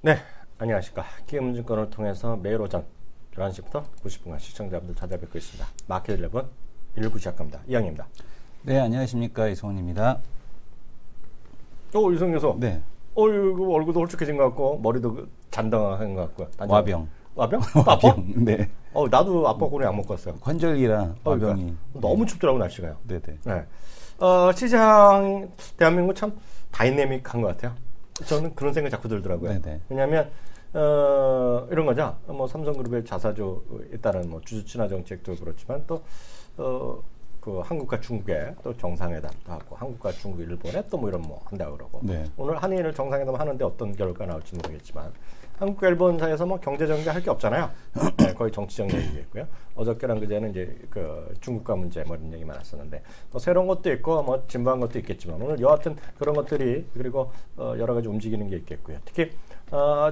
네, 안녕하십니까. 기업증권을 통해서 매일 오전 11시부터 90분간 시청자분들 찾아뵙고 있습니다. 마켓 11 1부 시작합니다. 이양입니다. 네, 안녕하십니까. 이성훈입니다. 이성 교수. 네. 이거 얼굴도 홀쭉해진 것 같고, 머리도 잔당한 것 같고요. 와병. 와병? 아파? 와병. 네. 나도 아빠고는 약 먹고 왔어요. 관절기라 와병이. 너무 춥더라고, 날씨가요. 네네. 네. 시장, 대한민국 참 다이내믹한 것 같아요. 저는 그런 생각이 자꾸 들더라고요. 네네. 왜냐하면 이런 거죠. 뭐 삼성그룹의 자사주에 따른 뭐 주주 친화 정책도 그렇지만 또 그 한국과 중국의 또 정상회담도 하고 한국과 중국, 일본에 또 뭐 이런 뭐 한다고 그러고 네. 오늘 한일 정상회담 하는데 어떤 결과 나올지 모르겠지만 한국과 일본 사이에서 뭐 경제정기 할 게 없잖아요. 네, 거의 정치적 얘기겠고요. 어저께랑 그제는 이제 그 중국과 문제 뭐 이런 얘기 많았었는데 뭐 새로운 것도 있고 뭐 진부한 것도 있겠지만 오늘 여하튼 그런 것들이 그리고 여러 가지 움직이는 게 있겠고요. 특히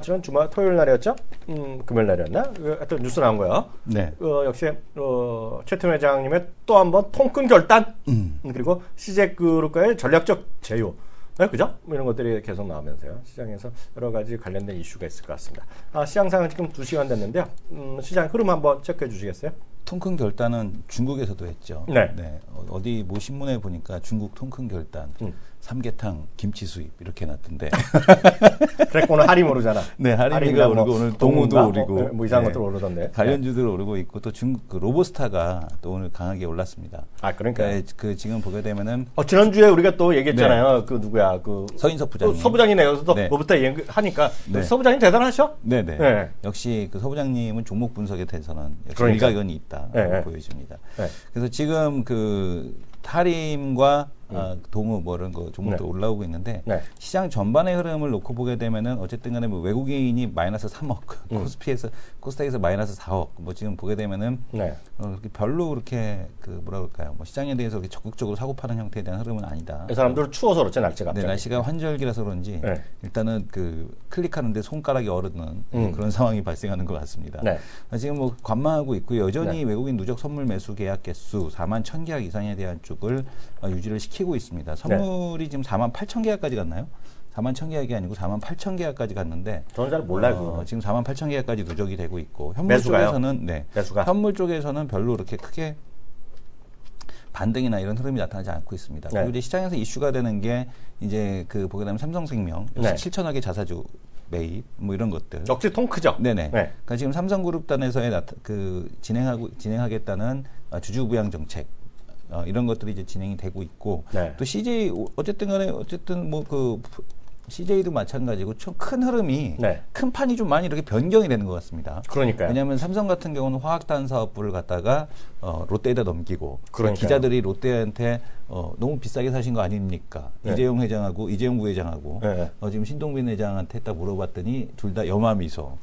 지난 주말 토요일 날이었죠? 금요일 날이었나? 하여튼 뉴스 나온 거예요. 네. 역시 최태원 회장님의 또 한 번 통큰 결단 그리고 CJ그룹과의 전략적 제휴. 네, 그죠? 뭐 이런 것들이 계속 나오면서요. 시장에서 여러 가지 관련된 이슈가 있을 것 같습니다. 시장 상황은 지금 2시간 됐는데요. 시장 흐름 한번 체크해 주시겠어요? 통큰 결단은 중국에서도 했죠. 네. 어디 뭐 신문에 보니까 중국 통큰 결단, 삼계탕, 김치 수입 이렇게 해놨던데. 그래서 오늘 할인 오르잖아. 네, 할인비가 오르고 오늘 동우도 오르고. 뭐 이상한 것들 오르던데. 관련주들 오르고 있고 또 중국 그 로보스타가 또 오늘 강하게 올랐습니다. 그러니까. 그 지금 보게 되면은. 지난주에 우리가 또 얘기했잖아요. 그 누구야. 그 서인석 부장님. 서 부장님에 여기서 또 뭐부터 하니까. 네. 서 부장님 대단하셔? 네네. 네. 역시 그 서 부장님은 종목 분석에 대해서는 역시 그러니까. 일가견이 있다. 네. 보여집니다. 네. 그래서 지금 그 타림과 동우 뭐 이런 거 종목도 네. 올라오고 있는데 네. 시장 전반의 흐름을 놓고 보게 되면은 어쨌든 간에 뭐 외국인이 마이너스 3억, 코스닥에서 마이너스 4억 뭐 지금 보게 되면은 네. 별로 그렇게 그 뭐라 그럴까요? 뭐 시장에 대해서 그렇게 적극적으로 사고 파는 형태에 대한 흐름은 아니다. 사람들 추워서 그렇지 날씨가. 네, 날씨가 환절기라서 그런지 네. 일단은 그 클릭하는데 손가락이 얼는 그런 상황이 발생하는 것 같습니다. 네. 지금 뭐 관망하고 있고요. 여전히 네. 외국인 누적 선물 매수 계약 개수 4만 1천 계약 이상에 대한 쪽을 유지를 시키고 있습니다. 선물이 지금 4만 8천 계약까지 갔나요? 4만 1천 계약이 아니고 4만 8천 계약까지 갔는데 저는 잘 몰라요. 지금 4만 8천 계약까지 누적이 되고 있고 현물 매수가요? 쪽에서는 매수가? 현물 쪽에서는 별로 그렇게 크게 반등이나 이런 흐름이 나타나지 않고 있습니다. 네. 그리고 이제 시장에서 이슈가 되는 게 이제 그 보게 되면 삼성생명 네. 7천억의 자사주 매입 뭐 이런 것들. 역시 통 크죠. 네네. 네. 그러니까 지금 삼성그룹단에서의 진행하겠다는 주주부양 정책 이런 것들이 이제 진행이 되고 있고 네. 또 CJ 어쨌든 뭐 그 CJ도 마찬가지고 좀 큰 흐름이 네. 큰 판이 좀 많이 이렇게 변경이 되는 것 같습니다. 그러니까요. 왜냐하면 삼성 같은 경우는 화학단 사업부를 갖다가 롯데에다 넘기고 그러니까요. 기자들이 롯데한테 너무 비싸게 사신 거 아닙니까? 네. 이재용 부회장하고 네. 지금 신동빈 회장한테 딱 물어봤더니 둘 다 염화미소.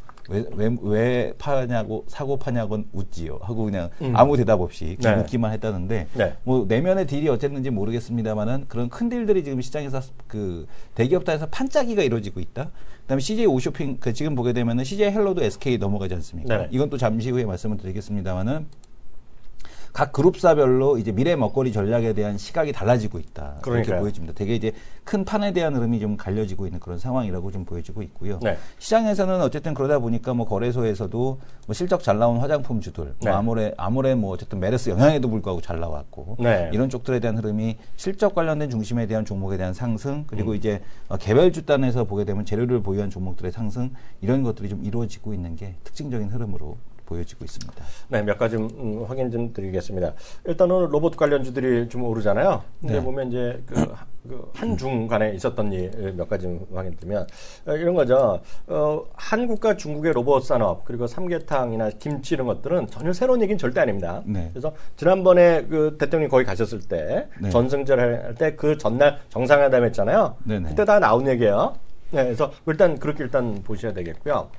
왜 파냐고 사고 파냐고는 웃지요 하고 그냥 아무 대답 없이 네. 웃기만 했다는데 네. 뭐 내면의 딜이 어쨌는지 모르겠습니다만은 그런 큰 딜들이 지금 시장에서 그 대기업단에서 판짜기가 이루어지고 있다. 그다음에 CJ 오쇼핑 지금 보게 되면은 CJ 헬로도 SK 넘어가지 않습니까? 네. 이건 또 잠시 후에 말씀을 드리겠습니다만은 각 그룹사별로 이제 미래 먹거리 전략에 대한 시각이 달라지고 있다. 그러니까요. 이렇게 보여집니다. 되게 이제 큰 판에 대한 흐름이 좀 갈려지고 있는 그런 상황이라고 좀 보여지고 있고요. 네. 시장에서는 어쨌든 그러다 보니까 뭐 거래소에서도 뭐 실적 잘 나온 화장품주들, 네. 뭐 아모레 뭐 어쨌든 메르스 영향에도 불구하고 잘 나왔고 네. 이런 쪽들에 대한 흐름이 실적 관련된 중심에 대한 종목에 대한 상승 그리고 이제 개별주 단에서 보게 되면 재료를 보유한 종목들의 상승 이런 것들이 좀 이루어지고 있는 게 특징적인 흐름으로 보여지고 있습니다. 네, 몇 가지 확인 좀 드리겠습니다. 일단 오늘 로봇 관련주들이 좀 오르잖아요. 근데 네. 보면 이제 그 한중 간에 있었던 일 몇 가지 확인 드리면 이런 거죠. 한국과 중국의 로봇 산업 그리고 삼계탕이나 김치 이런 것들은 전혀 새로운 얘기는 절대 아닙니다. 네. 그래서 지난번에 그 대통령이 거기 가셨을 때 네. 전승절 할 때 그 전날 정상회담 했잖아요. 네네. 그때 다 나온 얘기예요. 네, 그래서 일단 그렇게 일단 보셔야 되겠고요.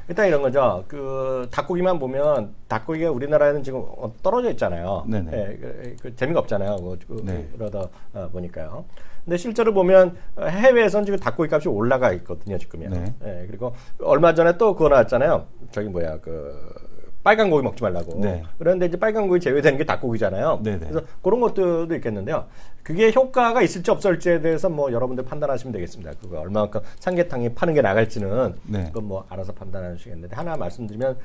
일단 이런 거죠. 그 닭고기만 보면 닭고기가 우리나라에는 지금 떨어져 있잖아요. 네네. 네, 그 재미가 없잖아요. 네. 그러다 보니까요. 근데 실제로 보면 해외에서는 지금 닭고기 값이 올라가 있거든요, 지금요. 네. 그리고 얼마 전에 또 그거 나왔잖아요. 저기 뭐야 그 빨간 고기 먹지 말라고. 네. 그런데 이제 빨간 고기 제외되는 게 닭고기잖아요. 네네. 그래서 그런 것들도 있겠는데요. 그게 효과가 있을지 없을지에 대해서 뭐 여러분들 판단하시면 되겠습니다. 그거 얼마만큼 삼계탕이 파는 게 나갈지는 네. 그건 뭐 알아서 판단하시겠는데 하나 말씀드리면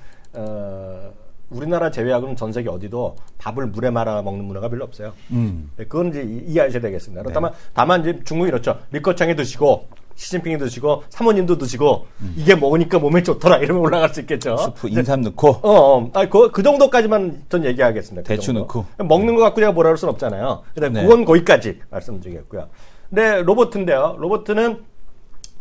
우리나라 제외하고는 전 세계 어디도 밥을 물에 말아 먹는 문화가 별로 없어요. 네, 그건 이제 이해하셔야 되겠습니다. 그렇다면 다만 이제 중국이 이렇죠. 리커창이 드시고 시진핑이 드시고 사모님도 드시고 이게 먹으니까 몸에 좋더라 이러면 올라갈 수 있겠죠. 스프 인삼 넣고 그 정도까지만 전 얘기하겠습니다. 대추 넣고 먹는 거 갖고 제가 뭐라 할 수는 없잖아요. 근데 네. 그건 거기까지 말씀드리겠고요. 근데 로버트인데요. 로버트는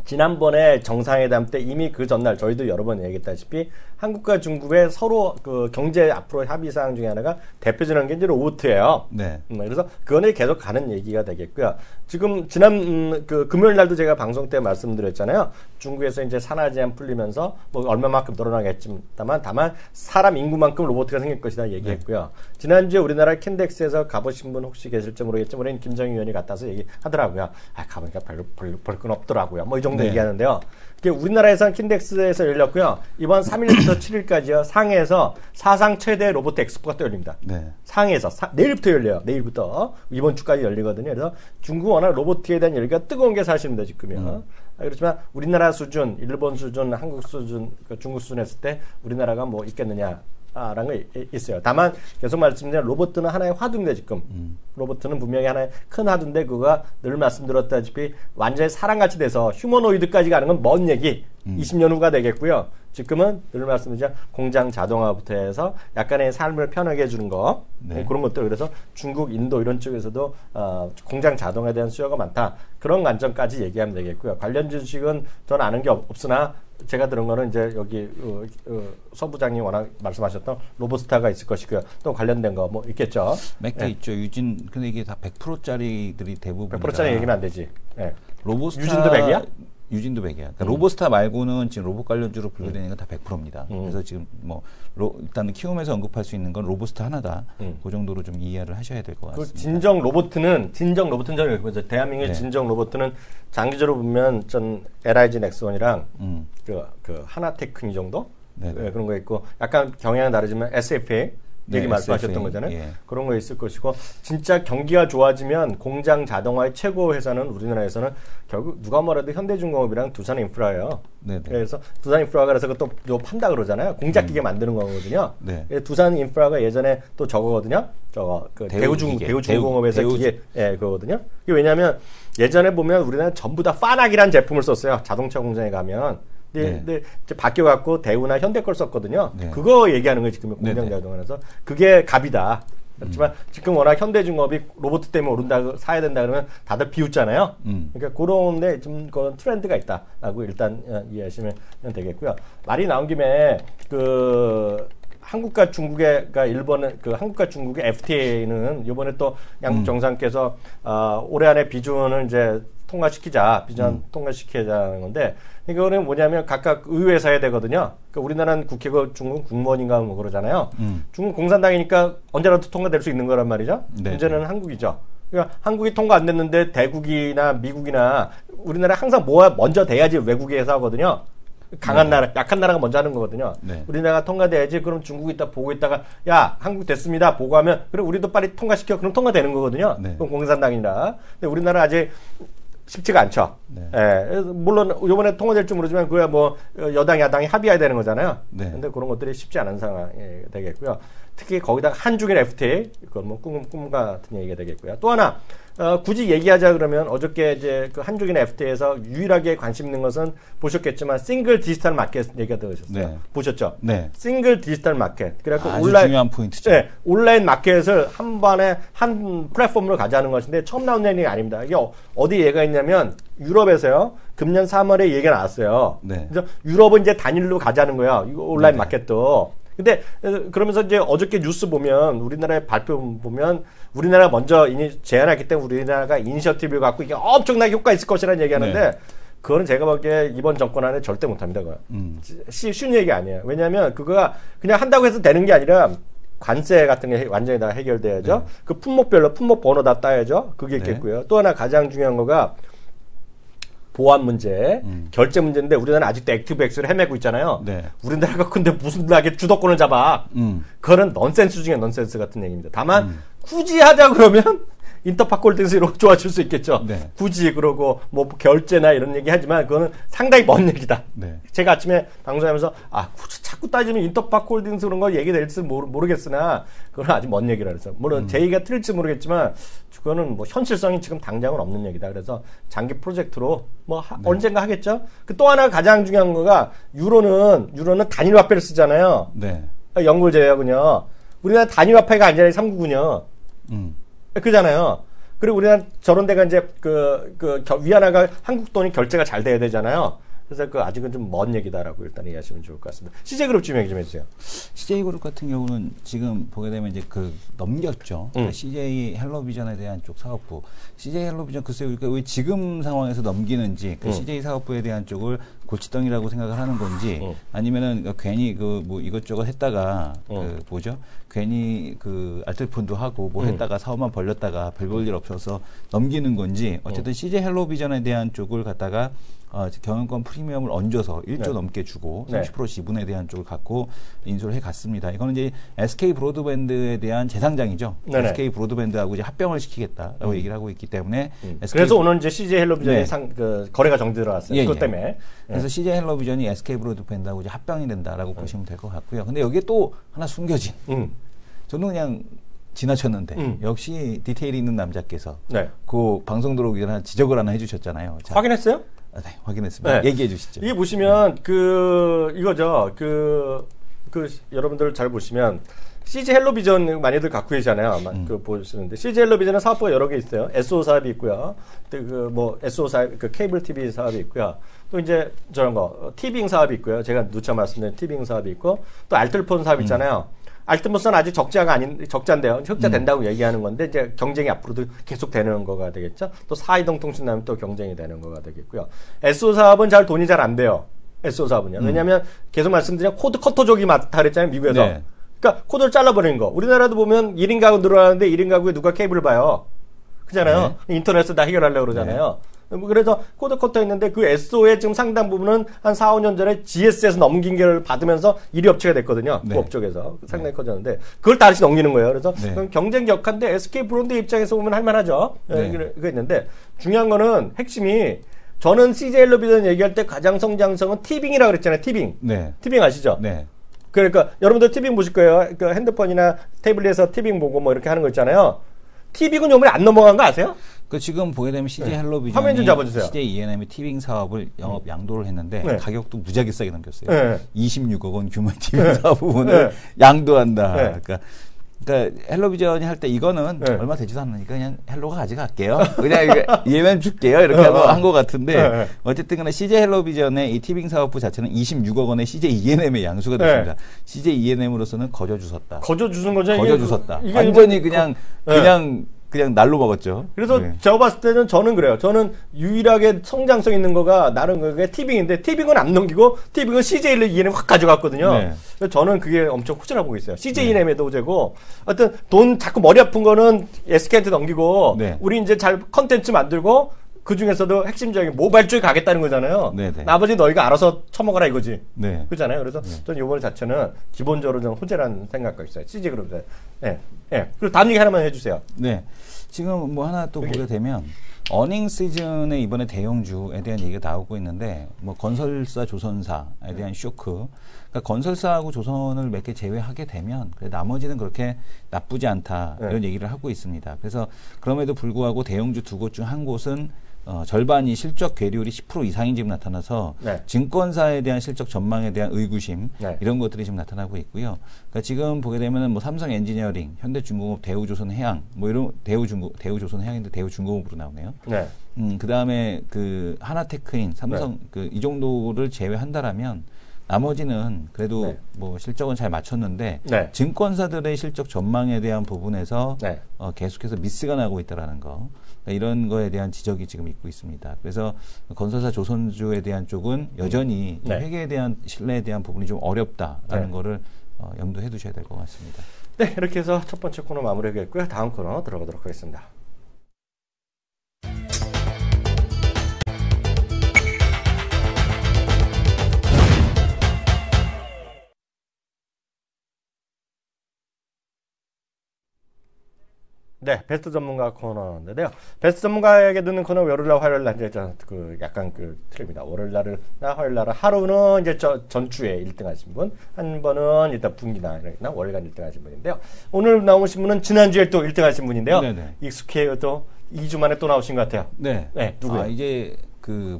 지난번에 정상회담 때 이미 그 전날 저희도 여러 번 얘기했다시피 한국과 중국의 서로 그 경제 앞으로 합의 사항 중에 하나가 대표적인 게 이제 로봇이에요. 네. 그래서 그거는 계속 가는 얘기가 되겠고요. 지금 지난 그 금요일 날도 제가 방송 때 말씀드렸잖아요. 중국에서 이제 산화 제한 풀리면서 뭐 얼마만큼 늘어나겠지만 다만 사람 인구만큼 로봇가 생길 것이다 얘기했고요. 지난주에 우리나라 킨덱스에서 가보신 분 혹시 계실지 모르겠지만 우리는 김정희 의원이 갔다서 얘기하더라고요. 가보니까 볼 건 없더라고요. 뭐 이 정도 얘기하는데요. 우리나라에서는 킨덱스에서 열렸고요. 이번 3일부터 7일까지요. 상해에서 사상 최대 로봇 엑스포가 또 열립니다. 네. 상해에서 내일부터 열려요. 내일부터 이번 주까지 열리거든요. 그래서 중국 워낙 로봇에 대한 열기가 뜨거운 게 사실입니다. 지금요. 그렇지만 우리나라 수준, 일본 수준, 한국 수준, 중국 수준 했을 때 우리나라가 뭐 있겠느냐. 라는 거 있어요. 다만 계속 말씀드린 로봇은 하나의 화두인데 지금 로봇은 분명히 하나의 큰 화두인데 그거가 늘 말씀드렸다시피 완전히 사람같이 돼서 휴머노이드까지 가는 건 먼 얘기 20년 후가 되겠고요. 지금은 늘 말씀드린 공장 자동화부터 해서 약간의 삶을 편하게 해주는 거 네. 그런 것들 그래서 중국, 인도 이런 쪽에서도 공장 자동화에 대한 수요가 많다. 그런 관점까지 얘기하면 되겠고요. 관련 주식은 저는 아는 게 없으나 제가 들은 거는 이제 여기 서부장님 워낙 말씀하셨던 로보스타가 있을 것이고요. 또 관련된 거 뭐 있겠죠. 맥도 있죠. 유진 근데 이게 다 100%짜리들이 대부분 100%짜리 얘기는 안 되지. 네. 로보스타 유진도 100이야? 유진도 100이야. 그러니까 로보스타 말고는 지금 로봇 관련주로 분류되는 건 다 100%입니다. 그래서 지금 뭐 일단은 키움에서 언급할 수 있는 건 로보스타 하나다. 그 정도로 좀 이해를 하셔야 될 것 같습니다. 진정 로봇은 저는 그래서 대한민국의 네. 진정 로봇은 장기적으로 보면 전 LIG 넥스원이랑 그 하나테크니 정도 네, 그런 거 있고 약간 경향은 다르지만 SFA 얘기 말씀하셨던 거잖아요. 예. 그런 거 있을 것이고 진짜 경기가 좋아지면 공장 자동화의 최고 회사는 우리나라에서는 결국 누가 뭐래도 현대중공업이랑 두산인프라예요. 네네. 그래서 두산인프라가 그래서 또 판다 그러잖아요. 공작기계 만드는 거거든요. 네. 두산인프라가 예전에 또 저거거든요. 그 대우중공업에서 기계 그거거든요. 이게 왜냐하면 예전에 보면 우리나라 전부 다 파낙이라는 제품을 썼어요. 자동차 공장에 가면. 근데 이제 바뀌어갖고 대우나 현대 걸 썼거든요. 네. 그거 얘기하는 거예요. 지금 공장 자동화에서. 그게 갑이다. 그렇지만 지금 워낙 현대중공업이 로봇 때문에 오른다, 사야 된다 그러면 다들 비웃잖아요. 그러니까 그런데 좀 그런 트렌드가 있다라고 일단 이해하시면 되겠고요. 말이 나온 김에 한국과 중국의, 한국과 중국의 FTA는 이번에 또 양국 정상께서 올해 안에 비준을 이제 비준 통과시키자는 건데, 이거는 뭐냐면 각각 의회에서 해야 되거든요. 그러니까 우리나라는 국회고 중국은 국무원인가 뭐 그러잖아요. 중국 공산당이니까 언제라도 통과될 수 있는 거란 말이죠. 네. 문제는 한국이죠. 그러니까 한국이 통과 안 됐는데 대국이나 미국이나 우리나라 항상 뭐가 먼저 돼야지 외국에서 하거든요. 강한 나라, 약한 나라가 먼저 하는 거거든요. 네. 우리나라가 통과돼야지. 그럼 중국이 있다 보고 있다가 야 한국 됐습니다 보고하면 그럼 우리도 빨리 통과시켜. 그럼 통과되는 거거든요. 네. 그럼 공산당이라. 근데 우리나라 아직 쉽지가 않죠. 네. 물론 이번에 통과될지 모르지만 그야 뭐 여당 야당이 합의해야 되는 거잖아요. 네. 근데 그런 것들이 쉽지 않은 상황이 되겠고요. 특히 거기다가 한중일 FTA 그건 뭐 꿈 같은 얘기가 되겠고요. 또 하나 굳이 얘기하자 그러면 어저께 이제 그 한중일 FTA에서 유일하게 관심 있는 것은 보셨겠지만 싱글 디지털 마켓 얘기가 들으셨어요. 네. 보셨죠? 네. 싱글 디지털 마켓. 그래갖고 아주 중요한 포인트죠. 네, 온라인 마켓을 한 번에 한 플랫폼으로 가자는 것인데 처음 나온 얘기 아닙니다. 이게 어디 얘가 있냐면 유럽에서요. 금년 3월에 얘기가 나왔어요. 네. 그래서 유럽은 이제 단일로 가자는 거예요. 이거 온라인 네네. 마켓도. 근데 그러면서 이제 어저께 뉴스 보면 우리나라의 발표 보면 우리나라 먼저 제안했기 때문에 우리나라가 이니셔티브를 갖고 이게 엄청나게 효과 있을 것이라는 얘기하는데 네. 그거는 제가 보기에 이번 정권 안에 절대 못합니다. 그거. 쉬운 얘기 아니에요. 왜냐하면 그거가 그냥 한다고 해서 되는 게 아니라 관세 같은 게 완전히 다 해결돼야죠. 네. 그 품목별로 품목 번호 다 따야죠. 그게 있겠고요. 또 하나 가장 중요한 거가 보안 문제, 결제 문제인데 우리나라는 아직도 액티브엑스를 헤매고 있잖아요. 네. 우리나라가 근데 무슨 나게 주도권을 잡아. 그거는 넌센스 중에 넌센스 같은 얘기입니다. 다만 굳이 하자 그러면 인터파콜딩스로 좋아질 수 있겠죠. 네. 굳이 그러고 뭐 결제나 이런 얘기 하지만 그거는 상당히 먼 얘기다. 네. 제가 아침에 방송하면서 자꾸 따지면 인터파콜딩스 그런 거 얘기될지 모르겠으나 그건 아직 먼 얘기라 그래서 물론 제 얘기가 틀릴지 모르겠지만 그거는 뭐 현실성이 지금 당장은 없는 얘기다. 그래서 장기 프로젝트로 뭐 언젠가 하겠죠. 그 또 하나 가장 중요한 거가 유로는 단일화폐를 쓰잖아요. 네. 연골 제외하군요. 우리나라 단일화폐가 아니라 399군요. 그잖아요. 그리고 우리나라 저런 데가 이제 위안화가 한국 돈이 결제가 잘 돼야 되잖아요. 그래서 아직은 좀 먼 얘기다라고 일단 이해하시면 좋을 것 같습니다. CJ그룹 좀 얘기 좀 해주세요. CJ그룹 같은 경우는 지금 보게 되면 이제 넘겼죠. 그러니까 CJ 헬로비전에 대한 쪽 사업부. CJ 헬로비전 글쎄요, 그러니까 왜 지금 상황에서 넘기는지 CJ 사업부에 대한 쪽을 골칫덩이라고 생각을 하는 건지 아니면은 괜히 뭐 이것저것 했다가 괜히 알뜰폰도 하고 뭐 했다가 사업만 벌렸다가 별 볼 일 없어서 넘기는 건지 어쨌든 CJ 헬로비전에 대한 쪽을 갖다가 경영권 프리미엄을 얹어서 1조 넘게 주고 30% 지분에 대한 쪽을 갖고 인수를 해갔습니다. 이거는 이제 SK 브로드밴드에 대한 재상장이죠. 네네. SK 브로드밴드하고 이제 합병을 시키겠다라고 얘기를 하고 있기 때문에 그래서 오늘 이제 CJ 헬로비전이 거래가 정지들어왔어요. 그것 때문에. 그래서 CJ 헬로비전이 SK 브로드밴드하고 이제 합병이 된다라고 보시면 될 것 같고요. 근데 여기에 또 하나 숨겨진. 저는 그냥 지나쳤는데 역시 디테일이 있는 남자께서 그 방송 들어오기 전에 지적을 하나 해주셨잖아요. 자, 확인했어요? 네, 확인했습니다. 얘기해 주시죠. 이게 보시면 이거죠. 여러분들 잘 보시면 CJ 헬로비전 많이들 갖고 계시잖아요. 보시는데 CJ 헬로비전은 사업부가 여러 개 있어요. SO 사업이 있고요. SO 사업, 케이블 TV 사업이 있고요. 또 이제 저런 거 티빙 사업이 있고요. 제가 누차 말씀드린 티빙 사업이 있고 또 알뜰폰 사업 있잖아요. 알뜰폰은 아직 적자인데요. 흑자 된다고 얘기하는 건데 이제 경쟁이 앞으로도 계속 되는 거가 되겠죠. 또 사이동 통신 나면 또 경쟁이 되는 거가 되겠고요. SO 사업은 돈이 잘 안 돼요. SO 사업은요. 왜냐하면 계속 말씀드린 코드 커터족이 많다 그랬잖아요. 미국에서. 네. 그러니까 코드를 잘라버리는 거. 우리나라도 보면 1인 가구 늘어나는데 1인 가구에 누가 케이블을 봐요. 그잖아요. 인터넷에서 다 해결하려고 그러잖아요. 그래서 코드 커터 있는데 그 SO의 지금 상당 부분은 한 4, 5년 전에 GS에서 넘긴 걸 받으면서 1위 업체가 됐거든요. 그 업쪽에서. 상당히 커졌는데 그걸 다시 넘기는 거예요. 그래서 경쟁 격한데 SK 브론드 입장에서 보면 할만하죠. 그거 있는데 중요한 거는 핵심이 저는 CJ 헬로비전 얘기할 때 가장 성장성은 티빙이라고 그랬잖아요. 티빙. 티빙 아시죠? 그러니까 여러분들 티빙 보실 거예요. 핸드폰이나 태블릿에서 티빙 보고 뭐 이렇게 하는 거 있잖아요. 티빙은 요번에 안 넘어간 거 아세요? 지금 보게 되면 CJ 헬로비전이 화면 좀 잡아주세요. CJ E&M이 티빙 사업을 영업 양도를 했는데 가격도 무지하게 싸게 넘겼어요. 26억 원 규모의 티빙 사업 부분을 양도한다. 그러니까 헬로비전이 할 때 이거는 얼마 되지도 않으니까 그냥 헬로가 가져갈게요. 그냥 E&M 줄게요. 이렇게 한 것 같은데 어쨌든 간에 CJ 헬로비전의 이 티빙 사업부 자체는 26억 원의 CJ E&M의 양수가 됐습니다. CJ E&M으로서는 거저주섰다. 거저주신 거죠? 거저주섰다. 완전히 그냥 날로 먹었죠. 그래서 제가 봤을 때는 저는 그래요. 저는 유일하게 성장성 있는 거가 나름 그게 티빙인데 티빙은 안 넘기고 티빙은 CJ E&M 확 가져갔거든요. 그래서 저는 그게 엄청 호재라고 보고 있어요. CJ E&M에도 호재고 하여튼 돈 자꾸 머리 아픈 거는 SK한테 넘기고 우리 이제 잘 컨텐츠 만들고 그 중에서도 핵심적인 모바일 쪽에 가겠다는 거잖아요. 나머지 너희가 알아서 처먹어라 이거지. 그렇잖아요. 그래서 저는 이번 자체는 기본적으로 좀 호재라는 생각가 있어요. CJ 그룹에. 그리고 다음 얘기 하나만 해주세요. 지금 뭐 하나 또 보게 되면 어닝 시즌에 이번에 대형주에 대한 얘기가 나오고 있는데 뭐 건설사, 조선사에 대한 쇼크. 그러니까 건설사하고 조선을 몇 개 제외하게 되면 나머지는 그렇게 나쁘지 않다 이런 얘기를 하고 있습니다. 그래서 그럼에도 불구하고 대형주 두 곳 중 한 곳은 절반이 실적 괴리율이 10% 이상이 지금 나타나서 증권사에 대한 실적 전망에 대한 의구심 이런 것들이 지금 나타나고 있고요. 그러니까 지금 보게 되면은 뭐 삼성 엔지니어링, 현대중공업, 대우조선해양 뭐 이런 대우조선해양인데 대우중공업으로 나오네요. 그 다음에 하나테크인, 삼성 이 정도를 제외한다라면 나머지는 그래도 뭐 실적은 잘 맞췄는데 증권사들의 실적 전망에 대한 부분에서 계속해서 미스가 나고 있다라는 거. 이런 거에 대한 지적이 지금 있고 있습니다. 그래서 건설사 조선주에 대한 쪽은 여전히 회계에 대한 신뢰에 대한 부분이 좀 어렵다라는 거를 염두해 두셔야 될 것 같습니다. 이렇게 해서 첫 번째 코너 마무리하겠고요. 다음 코너 들어가도록 하겠습니다. 네, 베스트 전문가 코너인데요. 베스트 전문가에게 듣는 코너 월요일날 화요일날 이제 그 약간 그 틀립니다. 월요일날이나 화요일날은 하루는 이제 전주에 1등하신 분, 한 번은 일단 분기나 월간 1등하신 분인데요. 오늘 나오신 분은 지난주에 또 1등하신 분인데요. 네네. 익숙해요. 또 2주 만에 또 나오신 것 같아요. 네. 네, 누구예요? 이제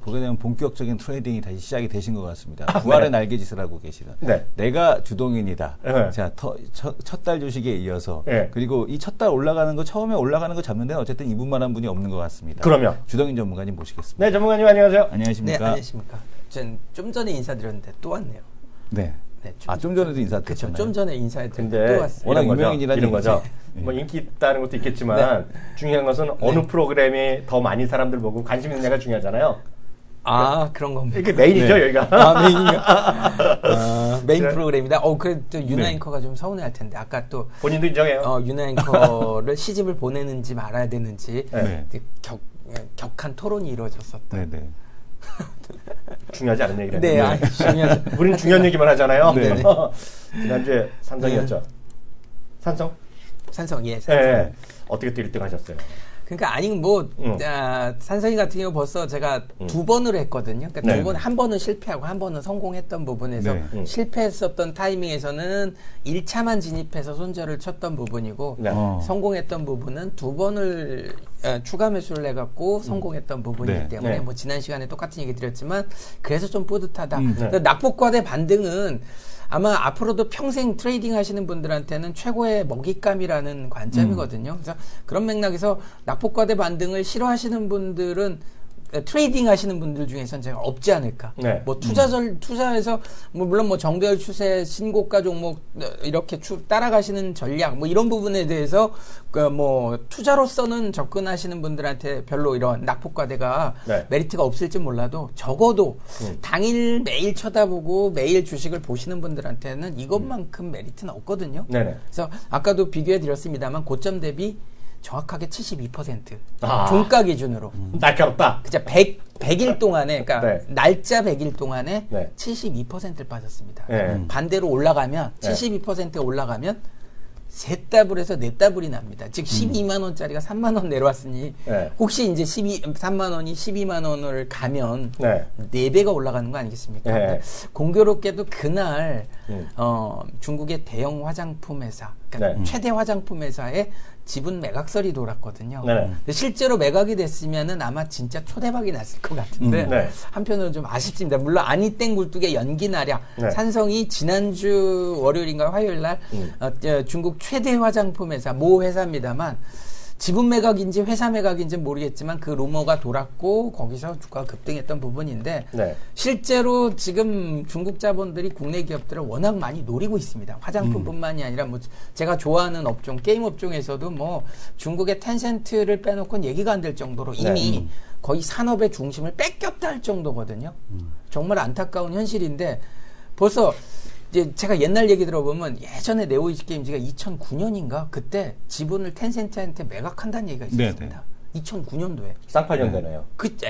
보게 되면 본격적인 트레이딩이 다시 시작이 되신 것 같습니다. 부활의 날개짓을 하고 계시다. 네. 내가 주동인이다. 네. 자, 첫 달 주식에 이어서 네. 그리고 이 첫 달 올라가는 거 처음에 올라가는 거 잡는 데는 어쨌든 이분만한 분이 없는 것 같습니다. 그러면 주동인 전문가님 모시겠습니다. 네, 전문가님 안녕하세요. 안녕하십니까? 네, 안녕하십니까. 전 좀 전에 인사드렸는데 또 왔네요. 네. 네, 좀 전에도 그렇죠. 인사드렸잖아요. 좀 전에 인사드렸는데 근데 또 왔어요. 워낙 이런 거죠. 유명인이라는 이런 거죠. 얘기지. 뭐 인기 있다는 것도 있겠지만 중요한 것은 어느 프로그램이 더 많이 사람들 보고 관심 있느냐가 중요하잖아요. 그런 겁니다. 이게 메인이죠, 네. 여기가. 메인이요. 메인 네. 프로그램이다. 그래도 또 유나 앵커가 좀 서운해할 텐데 아까 또 본인도 인정해요. 유나 앵커를 시집을 보내는지 말아야 되는지 네. 격한 토론이 이루어졌었다. 네네. 중요하지 않은 얘기를 네, 했는데. 중요하죠. 우리는 중요한 얘기만 하잖아요. 네네. 지난주에 삼성이었죠. 산성? 산성, 예, 예. 산성. 네. 어떻게 또 1등 하셨어요? 그러니까 산성이 같은 경우 벌써 제가 두 번을 했거든요. 그러니까 네. 한 번은 실패하고 한 번은 성공했던 부분에서 네. 실패했었던 타이밍에서는 1차만 진입해서 손절을 쳤던 부분이고 네. 성공했던 부분은 두 번을 추가 매수를 해갖고 성공했던 부분이기 네. 때문에 네. 뭐 지난 시간에 똑같은 얘기 드렸지만 그래서 좀 뿌듯하다. 네. 그러니까 낙폭과대 반등은 아마 앞으로도 평생 트레이딩 하시는 분들한테는 최고의 먹잇감이라는 관점이거든요. 그래서 그런 맥락에서 낙폭과대 반등을 싫어하시는 분들은 트레이딩 하시는 분들 중에서는 제가 없지 않을까. 네. 뭐 투자에서 물론 뭐 정배열 추세 신고가 종목 이렇게 따라가시는 전략 뭐 이런 부분에 대해서 뭐 투자로서는 접근하시는 분들한테 별로 이런 낙폭과대가 네. 메리트가 없을지 몰라도 적어도 당일 매일 쳐다보고 매일 주식을 보시는 분들한테는 이것만큼 메리트는 없거든요. 네네. 그래서 아까도 비교해 드렸습니다,만 고점 대비 정확하게 72%. 아. 종가 기준으로. 날카롭다. 그자 100일 동안에, 그러니까 네. 날짜 100일 동안에 네. 72%를 빠졌습니다. 네. 반대로 올라가면, 네. 72%가 올라가면 세 더블에서 네 더블이 납니다. 즉 12만 원짜리가 3만 원 내려왔으니 네. 혹시 이제 3만 원이 12만 원을 가면 네. 4배가 올라가는 거 아니겠습니까? 네. 근데 공교롭게도 그날 음. 중국의 대형 화장품 회사, 그러니까 네. 최대 화장품 회사에 지분 매각설이 돌았거든요. 네. 근데 실제로 매각이 됐으면은 아마 진짜 초대박이 났을 것 같은데 네. 한편으로 좀 아쉽습니다. 물론 아니땡 굴뚝의 연기 나랴. 네. 산성이 지난주 월요일인가 화요일날 중국 최대 화장품 회사 모 회사입니다만 지분 매각인지 회사 매각인지 모르겠지만 그 루머가 돌았고 거기서 주가가 급등했던 부분인데 네. 실제로 지금 중국 자본들이 국내 기업들을 워낙 많이 노리고 있습니다. 화장품뿐만이 아니라 뭐 제가 좋아하는 업종 게임 업종에서도 뭐 중국의 텐센트를 빼놓고는 얘기가 안 될 정도로 이미 거의 산업의 중심을 뺏겼다 할 정도거든요. 정말 안타까운 현실인데 벌써 이제 제가 옛날 얘기 들어보면 예전에 네오이즈 게임즈가 2009년인가 그때 지분을 텐센트한테 매각한다는 얘기가 있었습니다. 2009년도에. 쌍팔년 되네요.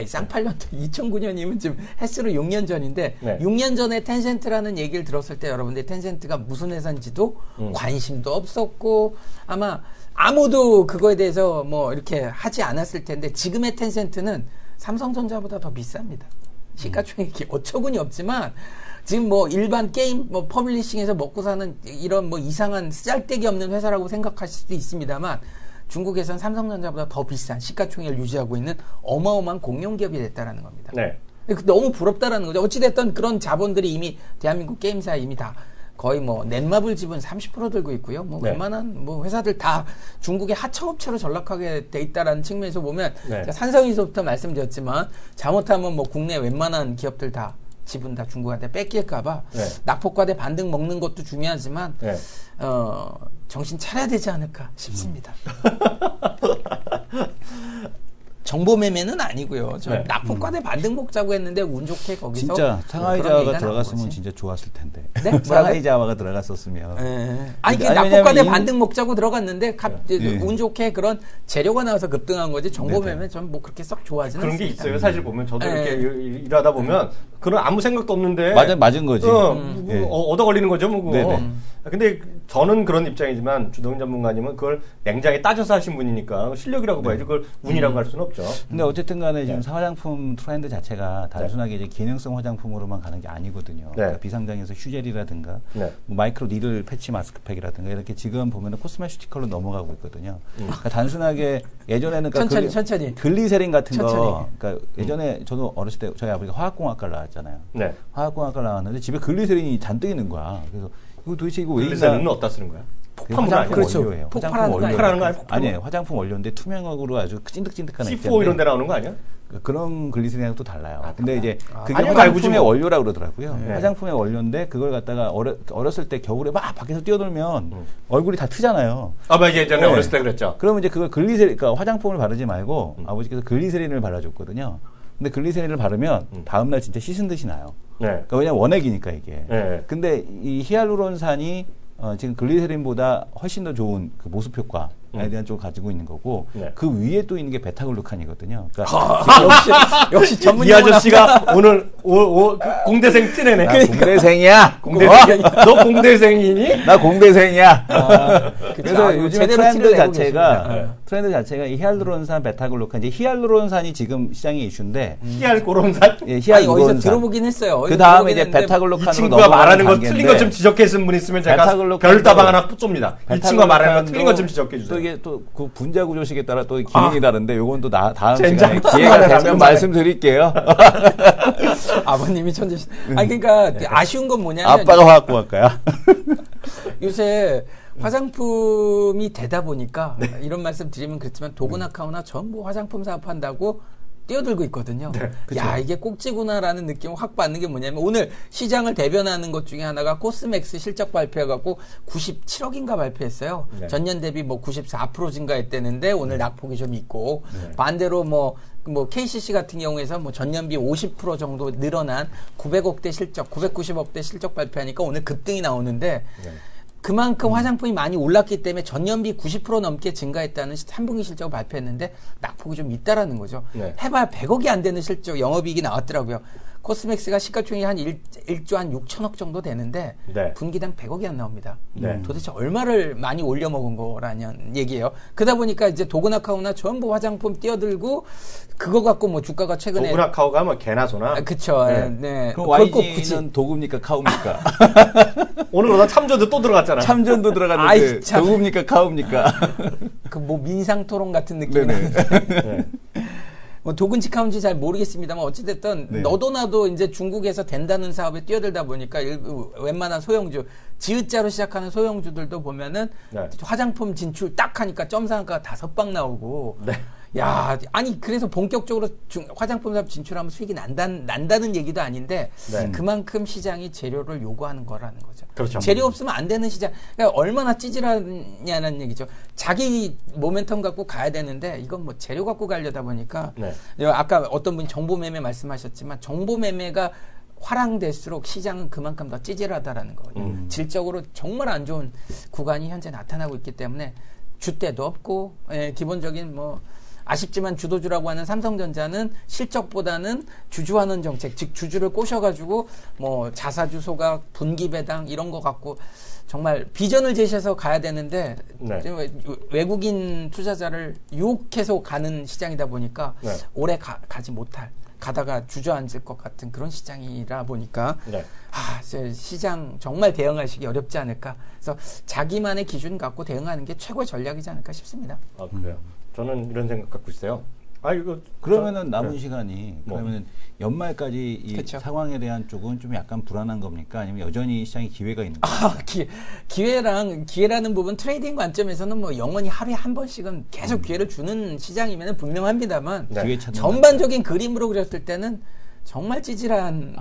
쌍팔년도 2009년이면 지금 횟수로 6년 전인데 네. 6년 전에 텐센트라는 얘기를 들었을 때 여러분들 텐센트가 무슨 회사인지도 관심도 없었고 아마 아무도 그거에 대해서 뭐 이렇게 하지 않았을 텐데 지금의 텐센트는 삼성전자보다 더 비쌉니다. 시가총액이 어처구니 없지만 지금 뭐 일반 게임 뭐 퍼블리싱에서 먹고 사는 이런 뭐 이상한 쓰잘데기 없는 회사라고 생각하실 수도 있습니다만 중국에선 삼성전자보다 더 비싼 시가총액을 유지하고 있는 어마어마한 공룡기업이 됐다라는 겁니다. 네. 너무 부럽다라는 거죠. 어찌됐든 그런 자본들이 이미 대한민국 게임사에 이미 다 거의 뭐 넷마블 지분 30% 들고 있고요. 뭐 네. 웬만한 뭐 회사들 다 중국의 하청업체로 전락하게 돼 있다라는 측면에서 보면 네. 제가 산성에서부터 말씀드렸지만 잘못하면 뭐 국내 웬만한 기업들 다 지분 다 중국한테 뺏길까봐 네. 낙폭과대 반등 먹는 것도 중요하지만 네. 정신 차려야 되지 않을까 싶습니다. 정보 매매는 아니고요. 저 네. 낙폭과대 반등 먹자고 했는데 운 좋게 거기서 진짜 그런 상하이자화가 얘기가 나온 들어갔으면 거지. 진짜 좋았을 텐데. 네? 뭐라고요? 상하이자화가 들어갔었으면. 아니, 그 아니, 낙폭과대 왜냐면 반등 먹자고 들어갔는데 예. 운 좋게 그런 재료가 나와서 급등한 거지 정보 네네. 매매 전 뭐 그렇게 썩 좋아하지는 그런 게 않습니다. 있어요. 사실 보면 저도 네. 이렇게 일하다 보면 그런 아무 생각도 없는데 맞은 거지. 예. 얻어 걸리는 거죠, 뭐 그거. 네네. 근데 저는 그런 입장이지만 주동인 전문가님은 그걸 냉장히 따져서 하신 분이니까 실력이라고 봐야지 그걸 운이라고 할 수는 없죠. 근데 어쨌든 간에 지금 화장품 트렌드 자체가 단순하게 이제 기능성 화장품으로만 가는 게 아니거든요. 그러니까 비상장에서 휴젤이라든가 뭐 마이크로 니들 패치 마스크팩이라든가 이렇게 지금 보면은 코스메티컬로 넘어가고 있거든요. 그러니까 단순하게 예전에는 그러니까 천천히 글리세린 같은 거 그러니까 예전에 저도 어렸을 때 저희 아버지가 화학공학과를 나왔잖아요. 네. 화학공학과를 나왔는데 집에 글리세린이 잔뜩 있는 거야. 그래서 이거 도대체 이거 왜 있나? 글리세린은 어디다 쓰는 거야? 화장품 원료예요. 폭발하는 거 아니에요? 아니에요. 화장품 원료인데 투명하고로 아주 찐득찐득한 C4 이런 데 나오는 거 아니야? 그런 글리세린하고 또 달라요. 근데 이제 그게 아니면 화장품의 뭐. 원료라고 그러더라고요. 화장품의 원료인데 그걸 갖다가 어렸을 때 겨울에 막 밖에서 뛰어놀면 얼굴이 다 트잖아요. 아, 맞아. 예전에 어렸을 때 그랬죠. 그러면 이제 그걸 글리세린, 그러니까 화장품을 바르지 말고 아버지께서 글리세린을 발라줬거든요. 근데 글리세린을 바르면 다음날 진짜 씻은 듯이 나요. 그러니까 왜냐면 원액이니까 이게. 근데 이 히알루론산이 지금 글리세린보다 훨씬 더 좋은 그 모습 효과에 대한 쪽을 가지고 있는 거고 그 위에 또 있는 게 베타글루칸이거든요. 그러니까 역시 전문 이 아저씨가 오늘 공대생 찌내네. 공대생이야. 너 공대생이니? 나 공대생이야. 그래서 요즘 트렌드 자체가 이 히알루론산, 베타글루칸, 이제 히알루론산이 지금 시장의 이슈인데 히알루론산? 예, 어디서 들어보긴 했어요. 그 다음에 이제 베타글루칸으로 이 친구가 말하는 거 틀린 것 좀 지적해 쓴 분 있으면 제가 별다방 하나 쏩니다. 이 친구가 말하는 거 틀린 것 좀 지적해 주세요. 또 이게 또 그 분자 구조식에 따라 또 기능이 다른데 요건 또 다음 시간에 기회가 되면 말씀드릴게요. 아버님이 천재시. 아니 그러니까 아쉬운 건 뭐냐면 아빠가 화학공학과야. 요새 화장품이 되다 보니까 이런 말씀 드리면 그렇지만 도그나카우나 전부 화장품 사업한다고 뛰어들고 있거든요. 야, 이게 꼭지구나라는 느낌을 확 받는 게 뭐냐면 오늘 시장을 대변하는 것 중에 하나가 코스맥스 실적 발표해갖고 97억인가 발표했어요. 전년 대비 뭐 94% 증가했다는데 오늘 낙폭이 좀 있고 반대로 뭐 KCC 같은 경우에서 뭐 전년비 50% 정도 늘어난 900억대 실적, 990억대 실적 발표하니까 오늘 급등이 나오는데 그만큼 화장품이 많이 올랐기 때문에 전년비 90% 넘게 증가했다는 3분기 실적을 발표했는데 낙폭이 좀 있다라는 거죠. 해봐야 100억이 안 되는 실적 영업이익이 나왔더라고요. 코스맥스가 시가총액이 한 1조 한 6천억 정도 되는데 분기당 100억이 안 나옵니다. 도대체 얼마를 많이 올려먹은 거라는 얘기예요. 그러다 보니까 이제 도그나카우나 전부 화장품 뛰어들고 그거 갖고 뭐 주가가 최근에 도그나카우가 뭐 개나 소나. 그쵸. 그럼 YG는 도구입니까 카우입니까? 오늘 그러다 참전도 또 들어갔잖아. 참전도 들어갔는데 도구입니까 카우입니까? 그 뭐 민상 토론 같은 느낌이 나는데. 뭐 도군지 카운지 잘 모르겠습니다만 어찌됐든 너도 나도 이제 중국에서 된다는 사업에 뛰어들다 보니까 웬만한 소형주 지읒자로 시작하는 소형주들도 보면은 화장품 진출 딱 하니까 점상가가 5방 나오고 야, 아니 그래서 본격적으로 화장품 사업 진출하면 수익이 난다는 얘기도 아닌데 그만큼 시장이 재료를 요구하는 거라는 거죠. 그렇죠. 재료 없으면 안 되는 시장. 그러니까 얼마나 찌질하냐는 얘기죠. 자기 모멘텀 갖고 가야 되는데 이건 뭐 재료 갖고 가려다 보니까 아까 어떤 분이 정보매매 말씀하셨지만 정보매매가 화랑될수록 시장은 그만큼 더 찌질하다라는 거거든요. 질적으로 정말 안 좋은 구간이 현재 나타나고 있기 때문에 주대도 없고 기본적인 뭐 아쉽지만 주도주라고 하는 삼성전자는 실적보다는 주주환원 정책, 즉 주주를 꼬셔가지고 뭐 자사주 소각, 분기 배당 이런 거 갖고 정말 비전을 제시해서 가야 되는데 외국인 투자자를 유혹해서 가는 시장이다 보니까 오래 가지 못할, 가다가 주저앉을 것 같은 그런 시장이라 보니까 시장 정말 대응하시기 어렵지 않을까. 그래서 자기만의 기준 갖고 대응하는 게 최고의 전략이지 않을까 싶습니다. 아, 그래요? 저는 이런 생각 갖고 있어요. 그러면은 남은 시간이 그러면은 연말까지 이 상황에 대한 쪽은 좀 약간 불안한 겁니까? 아니면 여전히 시장에 기회가 있는 겁니까? 기회라는 부분 트레이딩 관점에서는 뭐 영원히 하루에 한 번씩은 계속 기회를 주는 시장이면 분명합니다만 전반적인 그림으로 그렸을 때는 정말 찌질한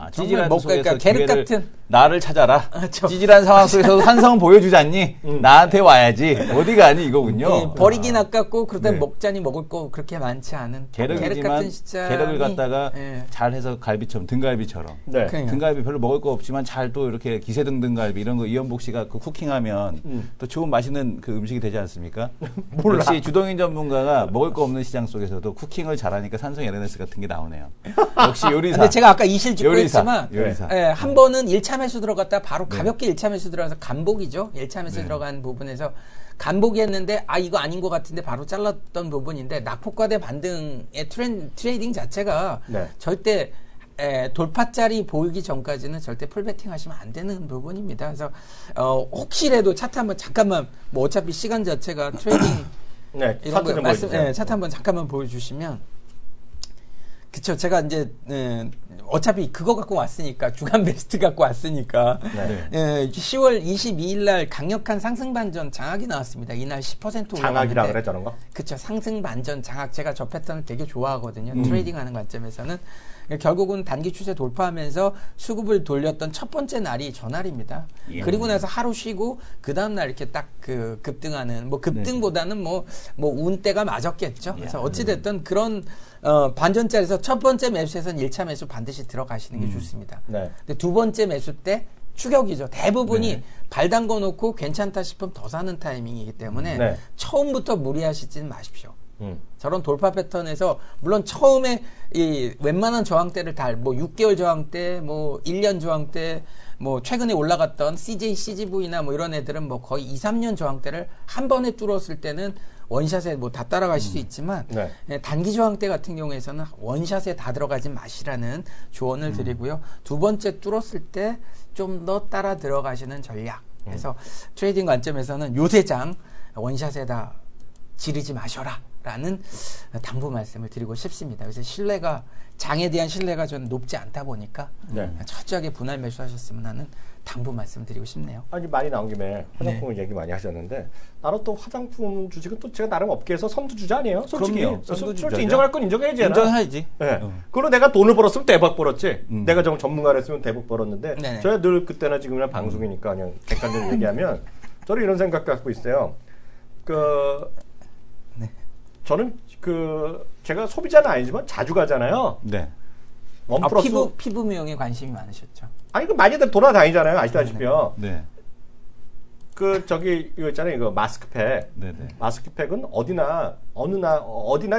속에서 계륵 같은 나를 찾아라. 찌질한 상황 속에서도 산성은 보여주잖니. 나한테 와야지. 어디 가니 이거군요. 버리긴 아깝고 그러다 먹자니 먹을 거 그렇게 많지 않은 계륵 같은 시장이 계륵을 갖다가 잘해서 갈비처럼 등갈비처럼 등갈비 별로 먹을 거 없지만 잘 또 이렇게 기세등 등갈비 이런 거 이현복 씨가 그 쿠킹하면 또 좋은 맛있는 그 음식이 되지 않습니까? 역시 주동인 전문가가 먹을 거 없는 시장 속에서도 쿠킹을 잘하니까 산성 LNS 같은 게 나오네요. 역시 요리 요리사. 근데 제가 아까 이실직고 요리사. 했지만 요리사. 예, 한 번은 1차 매수 들어갔다 바로 네. 가볍게 1차 매수 들어가서 간복이죠. 1차 매수 네. 들어간 부분에서 간복이 했는데 이거 아닌 것 같은데 바로 잘랐던 부분인데 낙폭과대 반등의 트레이딩 자체가 네. 절대 돌파짜리 보이기 전까지는 절대 풀베팅 하시면 안 되는 부분입니다. 그래서 혹시라도 차트 한번 잠깐만 뭐 어차피 시간 자체가 트레이딩 네, 이런 차트 거 좀 말씀, 보여주세요. 차트 한번 잠깐만 보여주시면, 그쵸. 제가 이제 어차피 그거 갖고 왔으니까 주간 베스트 갖고 왔으니까 네. 10월 22일 날 강력한 상승 반전 장악이 나왔습니다. 이날 10% 장악이라 올라갔는데, 그래 저런 거? 그쵸. 상승 반전 장악 제가 저 패턴을 되게 좋아하거든요. 트레이딩하는 관점에서는 결국은 단기 추세 돌파하면서 수급을 돌렸던 첫 번째 날이 전날입니다. 예. 그리고 나서 하루 쉬고 그 다음 날 이렇게 딱 그 급등하는 뭐 급등보다는 뭐 운때가 맞았겠죠. 그래서 어찌 됐든 그런 반전짜리에서 첫 번째 매수에서는 1차 매수 반드시 들어가시는 게 좋습니다. 네. 근데 두 번째 매수 때 추격이죠. 대부분이 네. 발 담궈 놓고 괜찮다 싶으면 더 사는 타이밍이기 때문에 네. 처음부터 무리하시지는 마십시오. 음. 저런 돌파 패턴에서 물론 처음에 이 웬만한 저항대를 뭐 6개월 저항대, 뭐 1년 저항대, 뭐 최근에 올라갔던 CJ, CGV나 뭐 이런 애들은 뭐 거의 2, 3년 저항대를 한 번에 뚫었을 때는 원샷에 뭐 다 따라가실 수 있지만 네. 단기 저항대 같은 경우에서는 원샷에 다 들어가지 마시라는 조언을 드리고요. 두 번째 뚫었을 때 좀 더 따라 들어가시는 전략. 그래서 트레이딩 관점에서는 요대장 원샷에 다 지르지 마셔라. 라는 당부 말씀을 드리고 싶습니다. 그래서 장에 대한 신뢰가 좀 높지 않다 보니까 네. 철저하게 분할 매수하셨으면 하는 당부 말씀 드리고 싶네요. 아니 말이 나온 김에 화장품을 얘기 많이 하셨는데 나는 또 화장품 주식은 또 제가 나름 업계에서 선두주자 아니에요? 솔직히 그럼요. 선두주자죠. 솔직히 인정할 건 인정해야지. 인정해야지. 네. 그걸로 내가 돈을 벌었으면 대박 벌었지. 내가 좀 전문가를 했으면 대박 벌었는데 네네. 저야 늘 그때나 지금이나 방송이니까 그냥 객관적으로 얘기하면 저는 이런 생각 갖고 있어요. 저는 제가 소비자는 아니지만 자주 가잖아요. 네. 원 플러스 피부 미용에 관심이 많으셨죠? 아니 그 많이들 돌아다니잖아요. 아시다시피요. 네. 이거 있잖아요. 이거 마스크팩. 네. 마스크팩은 어디나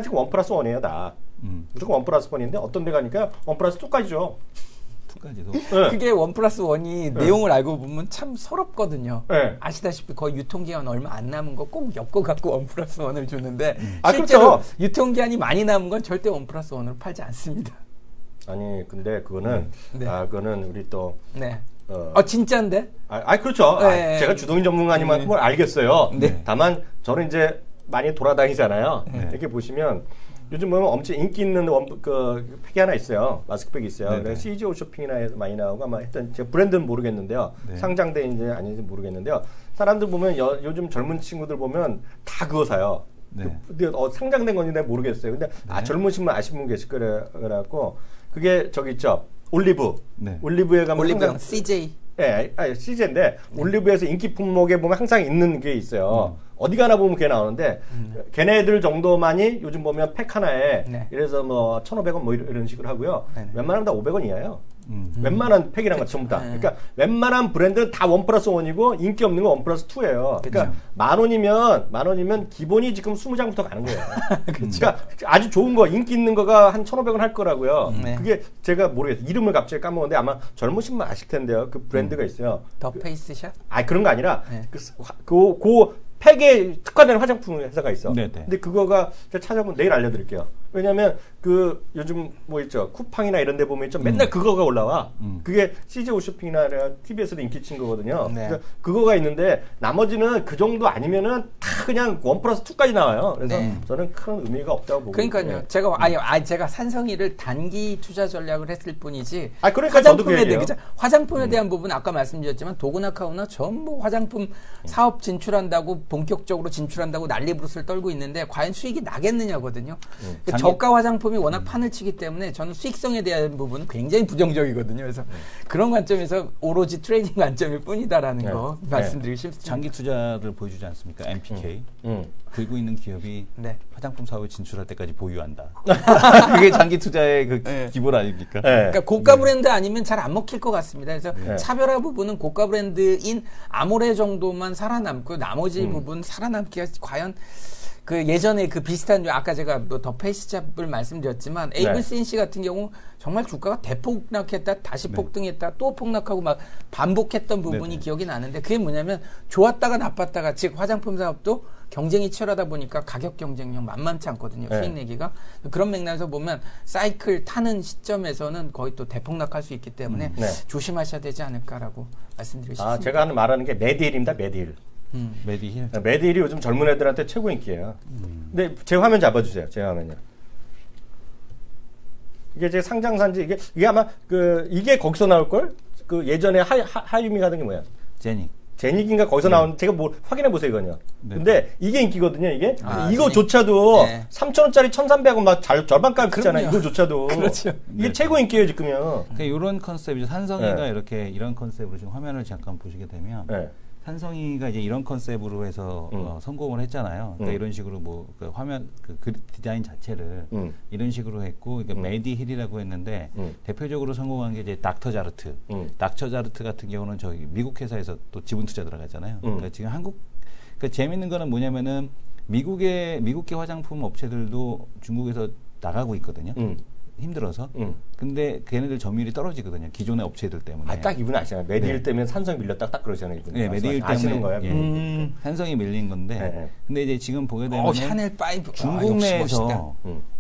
지금 원 플러스 원이에요 다. 무조건 원 플러스 원인데 어떤 데 가니까 원 플러스 2까지죠. 투까지도. 네. 그게 원 플러스 원이 내용을 알고 보면 참 서럽거든요. 네. 아시다시피 거의 유통기한 얼마 안 남은 거 꼭 엮어갖고 원 플러스 원을 주는데 아, 실제로 그렇죠. 유통기한이 많이 남은 건 절대 원 플러스 원으로 팔지 않습니다. 아니 근데 그거는 네. 그거는 우리 또 네. 어, 진짜인데? 그렇죠. 네. 제가 주동인 전문가님한테 뭘 알겠어요. 네. 다만 저는 이제 많이 돌아다니잖아요. 네. 이렇게 보시면 요즘 보면 엄청 인기 있는 팩이 하나 있어요. 마스크팩이 있어요. 네네. 그래서 CGO 쇼핑이나 해서 많이 나오고 아마 일단 제가 브랜드는 모르겠는데요. 네. 상장돼인지 아닌지 모르겠는데요. 사람들 보면 요즘 젊은 친구들 보면 다 그거 사요. 네. 근데 상장된 건지 내가 모르겠어요. 근데 젊으신 분 아시는 분 계실 거라고 그게 저기 있죠. 올리브. 네. 올리브에 가면 올리브영 CJ. 예, CJ인데 올리브에서 인기 품목에 보면 항상 있는 게 있어요. 어디 가나 보면 그게 나오는데 걔네들 정도만이 요즘 보면 팩 하나에 네. 이래서 뭐 1,500원 뭐 이런 식으로 하고요. 네네. 웬만하면 다 500원 이하예요. 웬만한 팩이란 거 전부 다. 그러니까 웬만한 브랜드는 다 원 플러스 원이고 인기 없는 건 원 플러스 투예요. 그러니까 만 원이면 기본이 지금 20장부터 가는 거예요. 그러니까 아주 좋은 거 인기 있는 거가 한 1,500원 할 거라고요. 네. 그게 제가 모르겠어요. 이름을 갑자기 까먹었는데 아마 젊으신 분 아실 텐데요. 그 브랜드가 있어요. 더 페이스샷? 그런 거 아니라 네. 그 팩에 특화된 화장품 회사가 있어. 네네. 근데 그거가 제가 찾아보면 내일 알려드릴게요. 왜냐면 요즘 뭐 있죠. 쿠팡이나 이런 데 보면 있죠. 맨날 그거가 올라와. 그게 CJ 쇼핑이나 TBS도 인기 친 거거든요. 네. 그래서 그거가 있는데 나머지는 그 정도 아니면은 다 그냥 원 플러스 2까지 나와요. 그래서 네. 저는 큰 의미가 없다고 보고 그러니까요. 있고요. 제가 산성이를 단기 투자 전략을 했을 뿐이지. 그러니까 저도 그 화장품에 얘기예요. 화장품에 대한 부분 아까 말씀드렸지만 도구나 카우나 전부 화장품 사업 진출한다고 본격적으로 진출한다고 난리부르스를 떨고 있는데 과연 수익이 나겠느냐거든요. 그러니까 저가 화장품이 워낙 판을 치기 때문에 저는 수익성에 대한 부분은 굉장히 부정적이거든요. 그래서 그런 관점에서 오로지 트레이딩 관점일 뿐이다라는 네. 거 말씀드리고 싶습니다. 장기 투자를 보여주지 않습니까? MPK. 들고 있는 기업이 네. 화장품 사업에 진출할 때까지 보유한다. 그게 장기 투자의 그 기본 아닙니까? 네. 그러니까 고가 브랜드 아니면 잘 안 먹힐 것 같습니다. 그래서 네. 차별화 부분은 고가 브랜드인 아모레 정도만 살아남고 나머지 부분 살아남기가 과연 그 예전에 그 비슷한 아까 제가 뭐 더 페이스잡을 말씀드렸지만 에이블 CNC 같은 경우 정말 주가가 대폭락했다 다시 폭등했다 또 폭락하고 막 반복했던 부분이 기억이 나는데 그게 뭐냐면 좋았다가 나빴다가 즉 화장품 사업도 경쟁이 치열하다 보니까 가격 경쟁력 만만치 않거든요. 수익 내기가. 그런 맥락에서 보면 사이클 타는 시점에서는 거의 또 대폭락할 수 있기 때문에 조심하셔야 되지 않을까라고 말씀드리고 싶습니다. 아, 제가 말하는 게 메디힐입니다. 메디힐. 메디힐. 메디힐이 요즘 젊은 애들한테 최고 인기예요. 근데 제 화면 잡아주세요. 제 화면요. 이게 제 상장산지 이게 아마 이게 거기서 나올 걸? 그 예전에 하유미 하던 게 뭐야? 제닉인가 거기서 나온 제가 뭐 확인해 보세요 이거요. 근데 이게 인기거든요 이게. 이거조차도 3,000원짜리 1,300원 막 절반값 있잖아요. 이거조차도. 그렇죠. 이게 최고 인기예요 지금요. 그러니까 이런 컨셉이죠. 산성이가 이렇게 이런 컨셉으로 지금 화면을 잠깐 보시게 되면 산성이가 이제 이런 컨셉으로 해서 성공을 했잖아요. 그러니까 이런 식으로 뭐 그 화면 그 디자인 자체를 이런 식으로 했고, 그러니까 메디힐이라고 했는데 대표적으로 성공한 게 이제 닥터 자르트. 닥터 자르트 같은 경우는 저기 미국 회사에서 또 지분 투자 들어가잖아요. 그러니까 지금 그러니까 재밌는 거는 뭐냐면은 미국계 화장품 업체들도 중국에서 나가고 있거든요. 힘들어서. 근데 걔네들 점유율이 떨어지거든요. 기존의 업체들 때문에. 딱 이분 아시잖아요. 메디힐 때문에 산성이 밀렸다 딱 그러잖아요. 이분. 네, 메디힐 때문에 아시는 거예요. 산성이 밀린 건데. 근데 이제 지금 보게 되면 샤넬 5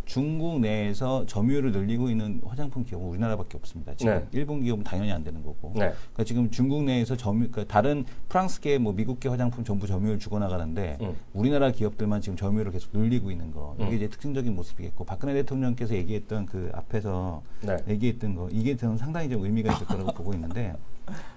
중국 내에서 점유율을 늘리고 있는 화장품 기업은 우리나라밖에 없습니다. 지금 일본 기업은 당연히 안 되는 거고. 그러니까 지금 중국 내에서 그러니까 다른 프랑스계 뭐 미국계 화장품 전부 점유율 죽어나가는데 우리나라 기업들만 지금 점유율을 계속 늘리고 있는 거. 이게 이제 특징적인 모습이겠고 박근혜 대통령께서 얘기했던 그 앞에서 얘기했던 거 이게 저는 상당히 좀 의미가 있을 거라고 보고 있는데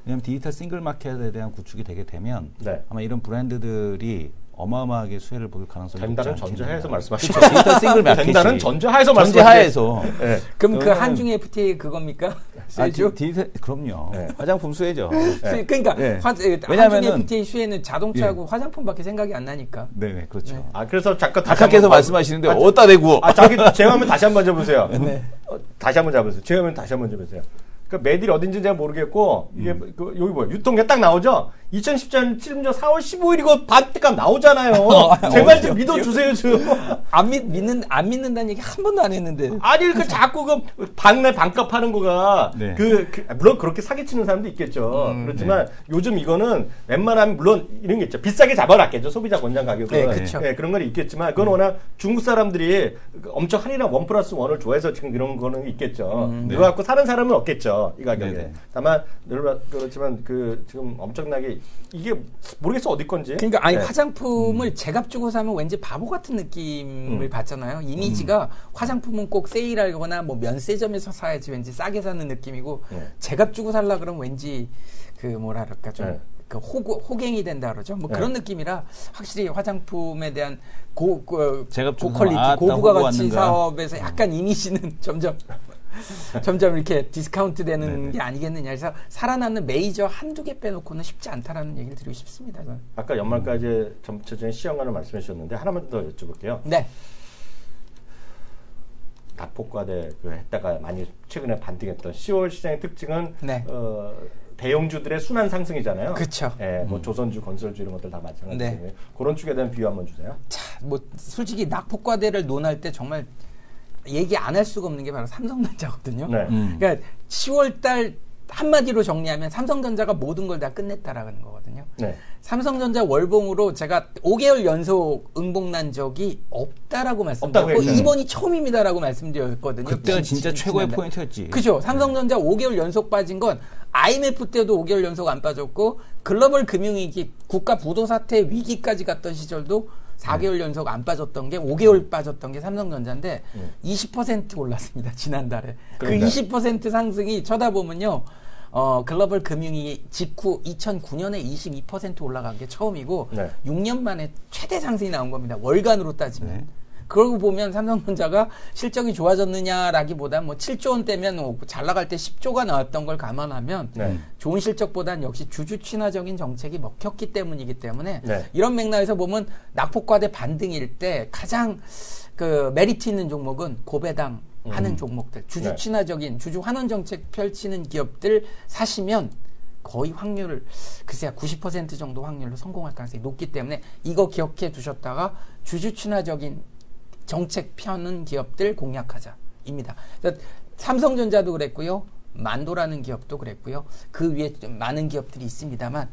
왜냐하면 디지털 싱글 마켓에 대한 구축이 되게 되면 아마 이런 브랜드들이 어마어마하게 수혜를 볼 가능성이 된다는 전제하에서 말씀하시죠. 그렇죠. 디지털 싱글 마켓이 된다는 전제하에서 말씀하시죠. 그럼 그 한중 FTA 그겁니까? 그럼요. 화장품 수혜죠. 그러니까 한중 FTA 수혜는 자동차하고 화장품밖에 생각이 안 나니까. 네, 그렇죠. 그래서 잠깐 각하께서 말씀하시는데 어디다 대고? 제 화면 다시 한번 잡으세요. 다시 한번 잡으세요. 제 화면 다시 한번 잡으세요. 그 메딜이 어딘지 제가 모르겠고 이게 여기 뭐야 유통기한 딱 나오죠. 2014년 4월 15일이고 반값 나오잖아요. 제발 좀 믿어주세요 좀. 안 믿는다는 얘기 한 번도 안 했는데. 아니 자꾸 반값 하는 거가 물론 그렇게 사기치는 사람도 있겠죠. 그렇지만 요즘 이거는 웬만하면 물론 이런 게 있죠. 비싸게 잡아놨겠죠. 소비자 권장 가격은. 그렇죠. 그런 건 있겠지만 그건 워낙 중국 사람들이 엄청 할인한 1+1을 좋아해서 지금 이런 거는 있겠죠. 이거 갖고 사는 사람은 없겠죠. 이 가격에. 다만 그렇지만 지금 엄청나게 이게 모르겠어 어디 건지. 그러니까 화장품을 제값 주고 사면 왠지 바보 같은 느낌을 받잖아요. 이미지가 화장품은 꼭 세일하거나 뭐 면세점에서 사야지 왠지 싸게 사는 느낌이고 제값 주고 살라 그러면 왠지 뭐랄까 좀 호갱이 된다 그러죠. 뭐 그런 느낌이라 확실히 화장품에 대한 고퀄리티, 고부가 가치 사업에서 약간 이미지는 점점 이렇게 디스카운트 되는 게 아니겠느냐. 그래서 살아남는 메이저 한두 개 빼놓고는 쉽지 않다라는 얘기를 드리고 싶습니다. 저는. 아까 연말까지 전체적인 시황관을 말씀해 주셨는데 하나만 더 여쭤볼게요. 네. 낙폭과대 했다가 많이 최근에 반등했던 10월 시장의 특징은 대형주들의 순환 상승이잖아요. 그렇죠. 뭐 조선주, 건설주 이런 것들 다 마찬가지예요. 그런 축에 대한 비유 한번 주세요. 뭐 솔직히 낙폭과대를 논할 때 정말 얘기 안 할 수가 없는 게 바로 삼성전자거든요. 그러니까 10월달 한마디로 정리하면 삼성전자가 모든 걸 다 끝냈다라는 거거든요. 삼성전자 월봉으로 제가 5개월 연속 응봉난 적이 없다라고 말씀드렸고 이번이 처음입니다라고 말씀드렸거든요. 그때가 진짜 최고의 포인트였지. 그죠. 삼성전자 5개월 연속 빠진 건 IMF 때도 5개월 연속 안 빠졌고 글로벌 금융위기 국가 부도 사태 위기까지 갔던 시절도 4개월 연속 안 빠졌던 게 5개월 빠졌던 게 삼성전자인데 20% 올랐습니다. 지난달에. 그러니까. 그 20% 상승이 쳐다보면요. 글로벌 금융위기 직후 2009년에 22% 올라간 게 처음이고 6년 만에 최대 상승이 나온 겁니다. 월간으로 따지면. 그러고 보면 삼성전자가 실적이 좋아졌느냐라기보다 뭐 7조 원대면 잘 나갈 때 10조가 나왔던 걸 감안하면 좋은 실적보단 역시 주주 친화적인 정책이 먹혔기 때문이기 때문에 이런 맥락에서 보면 낙폭과대 반등일 때 가장 메리트 있는 종목은 고배당 하는 종목들, 주주 친화적인 주주 환원 정책 펼치는 기업들 사시면 거의 확률을 글쎄요 90% 정도 확률로 성공할 가능성이 높기 때문에 이거 기억해 두셨다가 주주 친화적인 정책 펴는 기업들 공략하자입니다. 삼성전자도 그랬고요. 만도라는 기업도 그랬고요. 그 위에 좀 많은 기업들이 있습니다만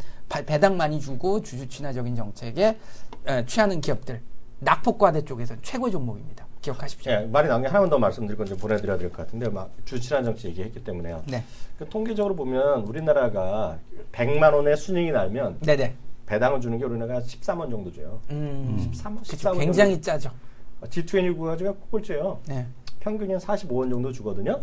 배당 많이 주고 주주 친화적인 정책에 취하는 기업들 낙폭과대 쪽에서는 최고 종목입니다. 기억하십시오. 예, 말이 나온 게 하나만 더 말씀드리고 이제 보내드려야 될 것 같은데 막 주친한 정치 얘기했기 때문에요. 네. 통계적으로 보면 우리나라가 100만 원의 순이익이 나면 네네. 배당을 주는 게 우리나라가 13원 정도 줘요. 13원, 14원 굉장히 짜죠. G20구가 지금 꼴찌예요. 네. 평균이 한 45원 정도 주거든요.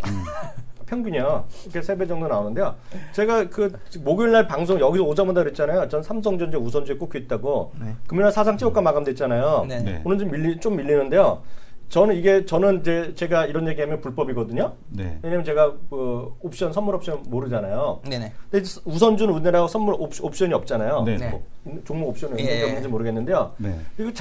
평균이요. 이렇게 3배 정도 나오는데요. 제가 그 목요일 날 방송 여기서 오자마자 그랬잖아요. 전 삼성전자 우선주에 꼽혀 있다고. 네. 금요일 사상 최고가 마감됐잖아요. 네. 네. 오늘 좀 밀리는데요. 저는 이제 제가 이런 얘기하면 불법이거든요. 네. 왜냐면 제가 그 선물 옵션 모르잖아요. 네네. 근데 우선주는 우리나라가 선물 옵션이 없잖아요. 네. 네. 뭐, 종목 옵션이 예. 있는지 없는지 모르겠는데요. 네. 이거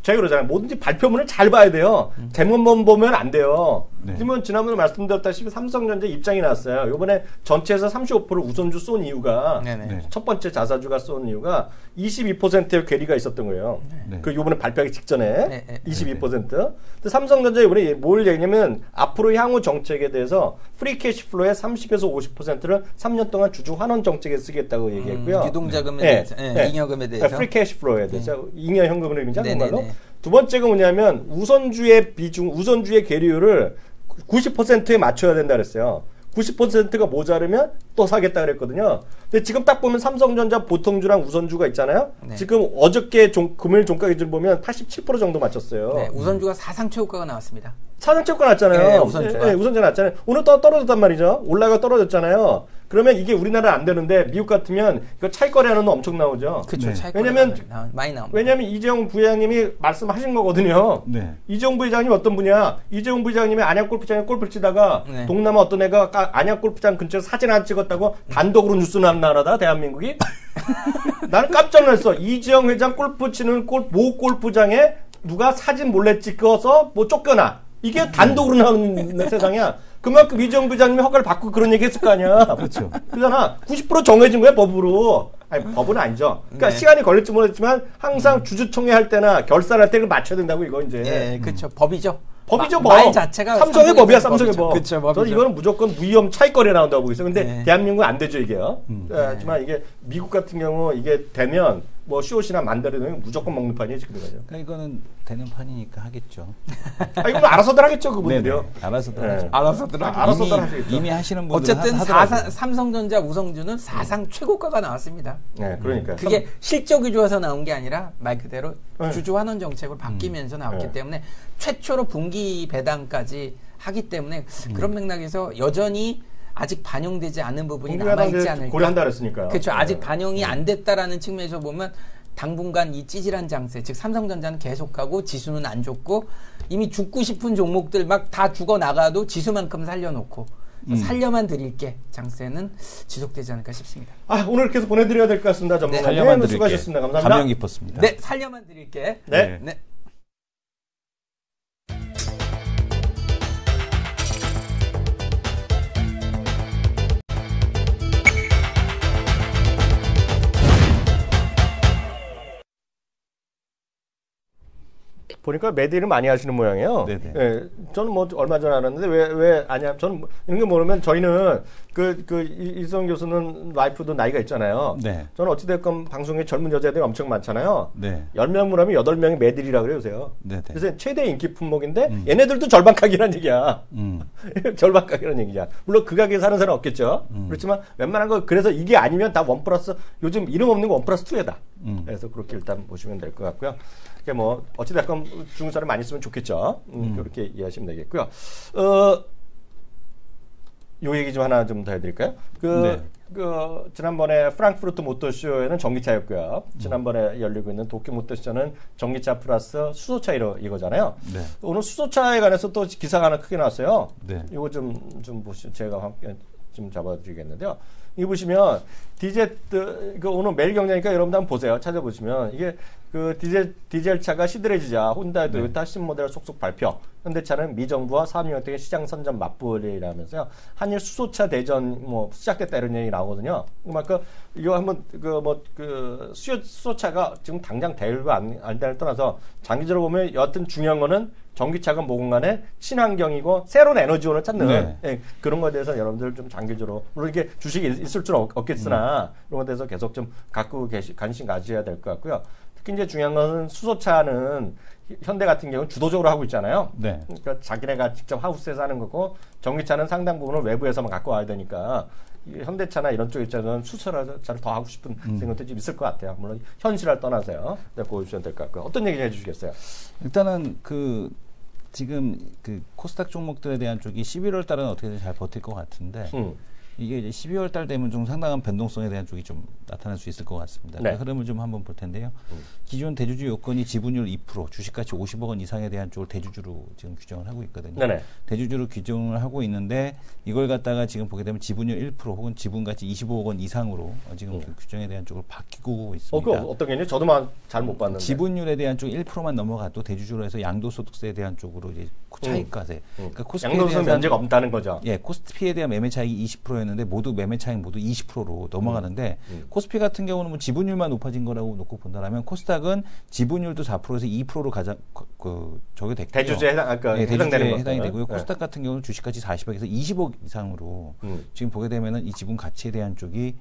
제가 그러잖아요. 뭐든지 발표문을 잘 봐야 돼요. 대문만 보면 안 돼요. 네. 그러면 지난번에 말씀드렸다시피 삼성전자 입장이 나왔어요. 이번에 전체에서 35%를 우선주 쏜 이유가 네네. 네. 첫 번째 자사주가 쏜 이유가 22%의 괴리가 있었던 거예요. 네. 그 이번에 발표하기 직전에 네, 네. 22%. 근데 삼성전자 이번에 뭘 얘기냐면 앞으로 향후 정책에 대해서 프리 캐시플로의 30에서 50%를 3년 동안 주주 환원 정책에 쓰겠다고 얘기했고요. 유동자금에 네. 대해서, 네. 잉여금에 대해서. 프리 캐시플로에 대해서 잉여 현금흐름이죠, 네, 정말로. 네, 네. 두 번째가 뭐냐면 우선주의 비중, 우선주의 계류를 90%에 맞춰야 된다 그랬어요. 90%가 모자르면 또 사겠다 그랬거든요. 근데 지금 딱 보면 삼성전자 보통주랑 우선주가 있잖아요. 네. 지금 어저께 금요일 종가 기준 보면 87% 정도 맞췄어요. 네, 우선주가 사상 최고가가 나왔습니다. 사상체가 났잖아요. 네, 우선주가. 우선주가 났잖아요. 오늘 또 떨어졌단 말이죠. 올라가 떨어졌잖아요. 그러면 이게 우리나라 안 되는데 미국 같으면 이거 차익거래하는 돈 엄청 나오죠. 그렇죠. 네. 왜냐면 많이 나옵니다. 왜냐면 이재용 부회장님이 말씀하신 거거든요. 네. 이재용 부회장님 어떤 분이야? 이재용 부회장님이 안양골프장에 골프를 치다가 네. 동남아 어떤 애가 안양골프장 근처에서 사진 안 찍었다고 단독으로 뉴스 나는 나라다 대한민국이. 나는 깜짝 놀랐어. 이재용 회장 골프 치는 모 골프장에 누가 사진 몰래 찍어서 뭐 쫓겨나. 이게 단독으로 나오는 세상이야. 그만큼 이재용 부회장님이 허가를 받고 그런 얘기 했을 거 아니야. 그렇죠. 그잖아. 90% 정해진 거야, 법으로. 아니, 법은 아니죠. 그러니까 네. 시간이 걸릴지 모르겠지만 항상 주주총회 할 때나 결산할 때 그걸 맞춰야 된다고 이거 이제. 예, 그렇죠. 법이죠. 법이죠, 말 자체가 삼성의 법이야, 삼성의 법이죠. 법. 그쵸, 법이죠. 저는 이거는 무조건 무위험 차익거래 나온다고 보고 있어요. 근데 네. 대한민국은 안 되죠, 이게요. 하지만 이게 미국 같은 경우 이게 되면 뭐 쇼시나 만다리는 무조건 먹는 판이에요, 지금 이거죠. 그러니까 이거는 되는 판이니까 하겠죠. 아, 이건 알아서들 하겠죠, 그분들이요. 네네. 알아서들 네. 하죠. 알아서들 하죠. 알아서들 하시겠죠. 이미 하시는 분들 어쨌든 하더라고요. 삼성전자 우선주는 사상 최고가가 나왔습니다. 네, 그러니까. 그게 실적이 좋아서 나온 게 아니라 말 그대로 네. 주주 환원 정책으로 바뀌면서 나왔기 네. 때문에 최초로 분기 배당까지 하기 때문에 그런 맥락에서 여전히 아직 반영되지 않은 부분이 남아있지 않을까. 고려한다 그랬으니까요. 그렇죠. 네. 아직 반영이 안 됐다라는 측면에서 보면 당분간 이 찌질한 장세, 즉 삼성전자는 계속하고 지수는 안 좋고 이미 죽고 싶은 종목들 막 다 죽어 나가도 지수만큼 살려놓고 살려만 드릴게 장세는 지속되지 않을까 싶습니다. 아, 오늘 계속 보내드려야 될 것 같습니다. 전문가님. 살려만 드릴게. 수고하셨습니다. 감사합니다. 감명 깊었습니다. 네, 살려만 드릴게. 네. 네. 보니까 매디를 많이 하시는 모양이에요. 네네. 예, 저는 뭐 얼마 전에 알았는데 왜 아냐? 저는 이런 게 모르면 저희는 이성 교수는 와이프도 나이가 있잖아요. 네. 저는 어찌됐건 방송에 젊은 여자들이 엄청 많잖아요. 네. 10명을 하면 8명이 매딜이라 그래요, 요새요. 네네. 그래서 최대 인기 품목인데 얘네들도 절반가기란 얘기야. 절반가기란 얘기야. 물론 그 가게에 사는 사람은 없겠죠. 그렇지만 웬만한 거 그래서 이게 아니면 다 원 플러스 요즘 이름 없는 거 원 플러스 2에다. 그래서 그렇게 일단 보시면 될 것 같고요. 그게 뭐 어찌됐건 중국 사람 많이 쓰면 좋겠죠. 그렇게 이해하시면 되겠고요. 요 얘기 좀 하나 좀 더 해드릴까요? 지난번에 프랑크푸르트 모터쇼에는 전기차였고요. 지난번에 열리고 있는 도쿄 모터쇼는 전기차 플러스 수소차 이거잖아요. 네. 오늘 수소차에 관해서 또 기사가 하나 크게 나왔어요. 네. 이거 좀 보시죠. 제가 함께 좀 잡아드리겠는데요. 이거 보시면 디젤 그 오늘 매일경제니까 여러분들 한번 보세요. 찾아보시면 이게 그 디젤 차가 시들해지자 혼다, 토요타 신모델 속속 발표. 현대차는 미 정부와 산업용역등의 시장 선전 맞불이라면서요. 한일 수소차 대전 뭐 시작됐다 이런 얘기 나오거든요. 그러니까 이거 한번 수소차가 지금 당장 될고 안 될을 떠나서 장기적으로 보면 여하튼 중요한 거는 전기차가 뭐건 간에 친환경이고 새로운 에너지원을 찾는 예, 그런 거에 대해서 여러분들 좀 장기적으로 물론 이게 주식이 있을 줄은 없겠으나 이런 거에 대해서 계속 좀 갖고 관심 가져야 될 것 같고요. 특히 이제 중요한 것은 수소차는 현대 같은 경우는 주도적으로 하고 있잖아요. 네. 그러니까 자기네가 직접 하우스에서 하는 거고 전기차는 상당 부분을 외부에서만 갖고 와야 되니까 현대차나 이런 쪽 입장에서는 수소차를 더 하고 싶은 생각도 좀 있을 것 같아요. 물론 현실을 떠나서요. 네, 보여주시면 될 것 같고요. 어떤 얘기 해주시겠어요? 일단은 지금 코스닥 종목들에 대한 쪽이 11월 달은 어떻게든 잘 버틸 것 같은데 이게 이제 12월 달 되면 좀 상당한 변동성에 대한 쪽이 좀 나타날 수 있을 것 같습니다. 네. 그 흐름을 좀 한번 볼 텐데요. 기존 대주주 요건이 지분율 2%, 주식가치 50억 원 이상에 대한 쪽을 대주주로 지금 규정을 하고 있거든요. 네네. 대주주로 규정을 하고 있는데 이걸 갖다가 지금 보게 되면 지분율 1% 혹은 지분가치 25억 원 이상으로 지금 그 규정에 대한 쪽을 바뀌고 있습니다. 그 어떤 게요? 저도 잘 못 봤는데. 지분율에 대한 쪽 1%만 넘어가도 대주주로 해서 양도소득세에 대한 쪽으로 이제 차익과세. 그러니까 코스피에 양도소득 대한 면제가 없다는 거죠. 예, 코스피에 대한 매매 차익이 20%였는데 모두 매매 차익 모두 20%로 넘어가는데 코스피 같은 경우는 뭐 지분율만 높아진 거라고 놓고 본다라면 코스닥은 지분율도 4%에서 2%로 저게 됐고요. 대주주에 대주주에 해당이 되고요. 코스닥 같은 경우는 주식가치 40억에서 20억 이상으로 지금 보게 되면은 이 지분 가치에 대한 쪽이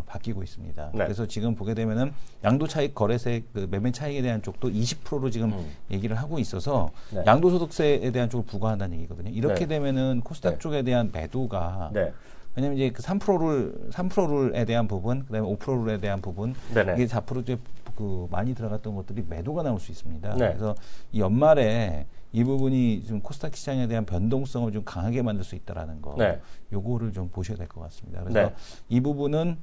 바뀌고 있습니다. 네. 그래서 지금 보게 되면은 양도 차익 거래세 매매 차익에 대한 쪽도 20%로 지금 얘기를 하고 있어서 네. 양도소득세에 대한 쪽을 부과한다는 얘기거든요. 이렇게 네. 되면은 코스닥 네. 쪽에 대한 매도가 네. 왜냐면 이제 그 3%에 대한 부분, 그다음에 5%에 대한 부분, 네네. 이게 4% 많이 들어갔던 것들이 매도가 나올 수 있습니다. 네. 그래서 이 연말에 이 부분이 좀 코스닥 시장에 대한 변동성을 좀 강하게 만들 수 있다라는 거, 네. 요거를 좀 보셔야 될 것 같습니다. 그래서 네. 이 부분은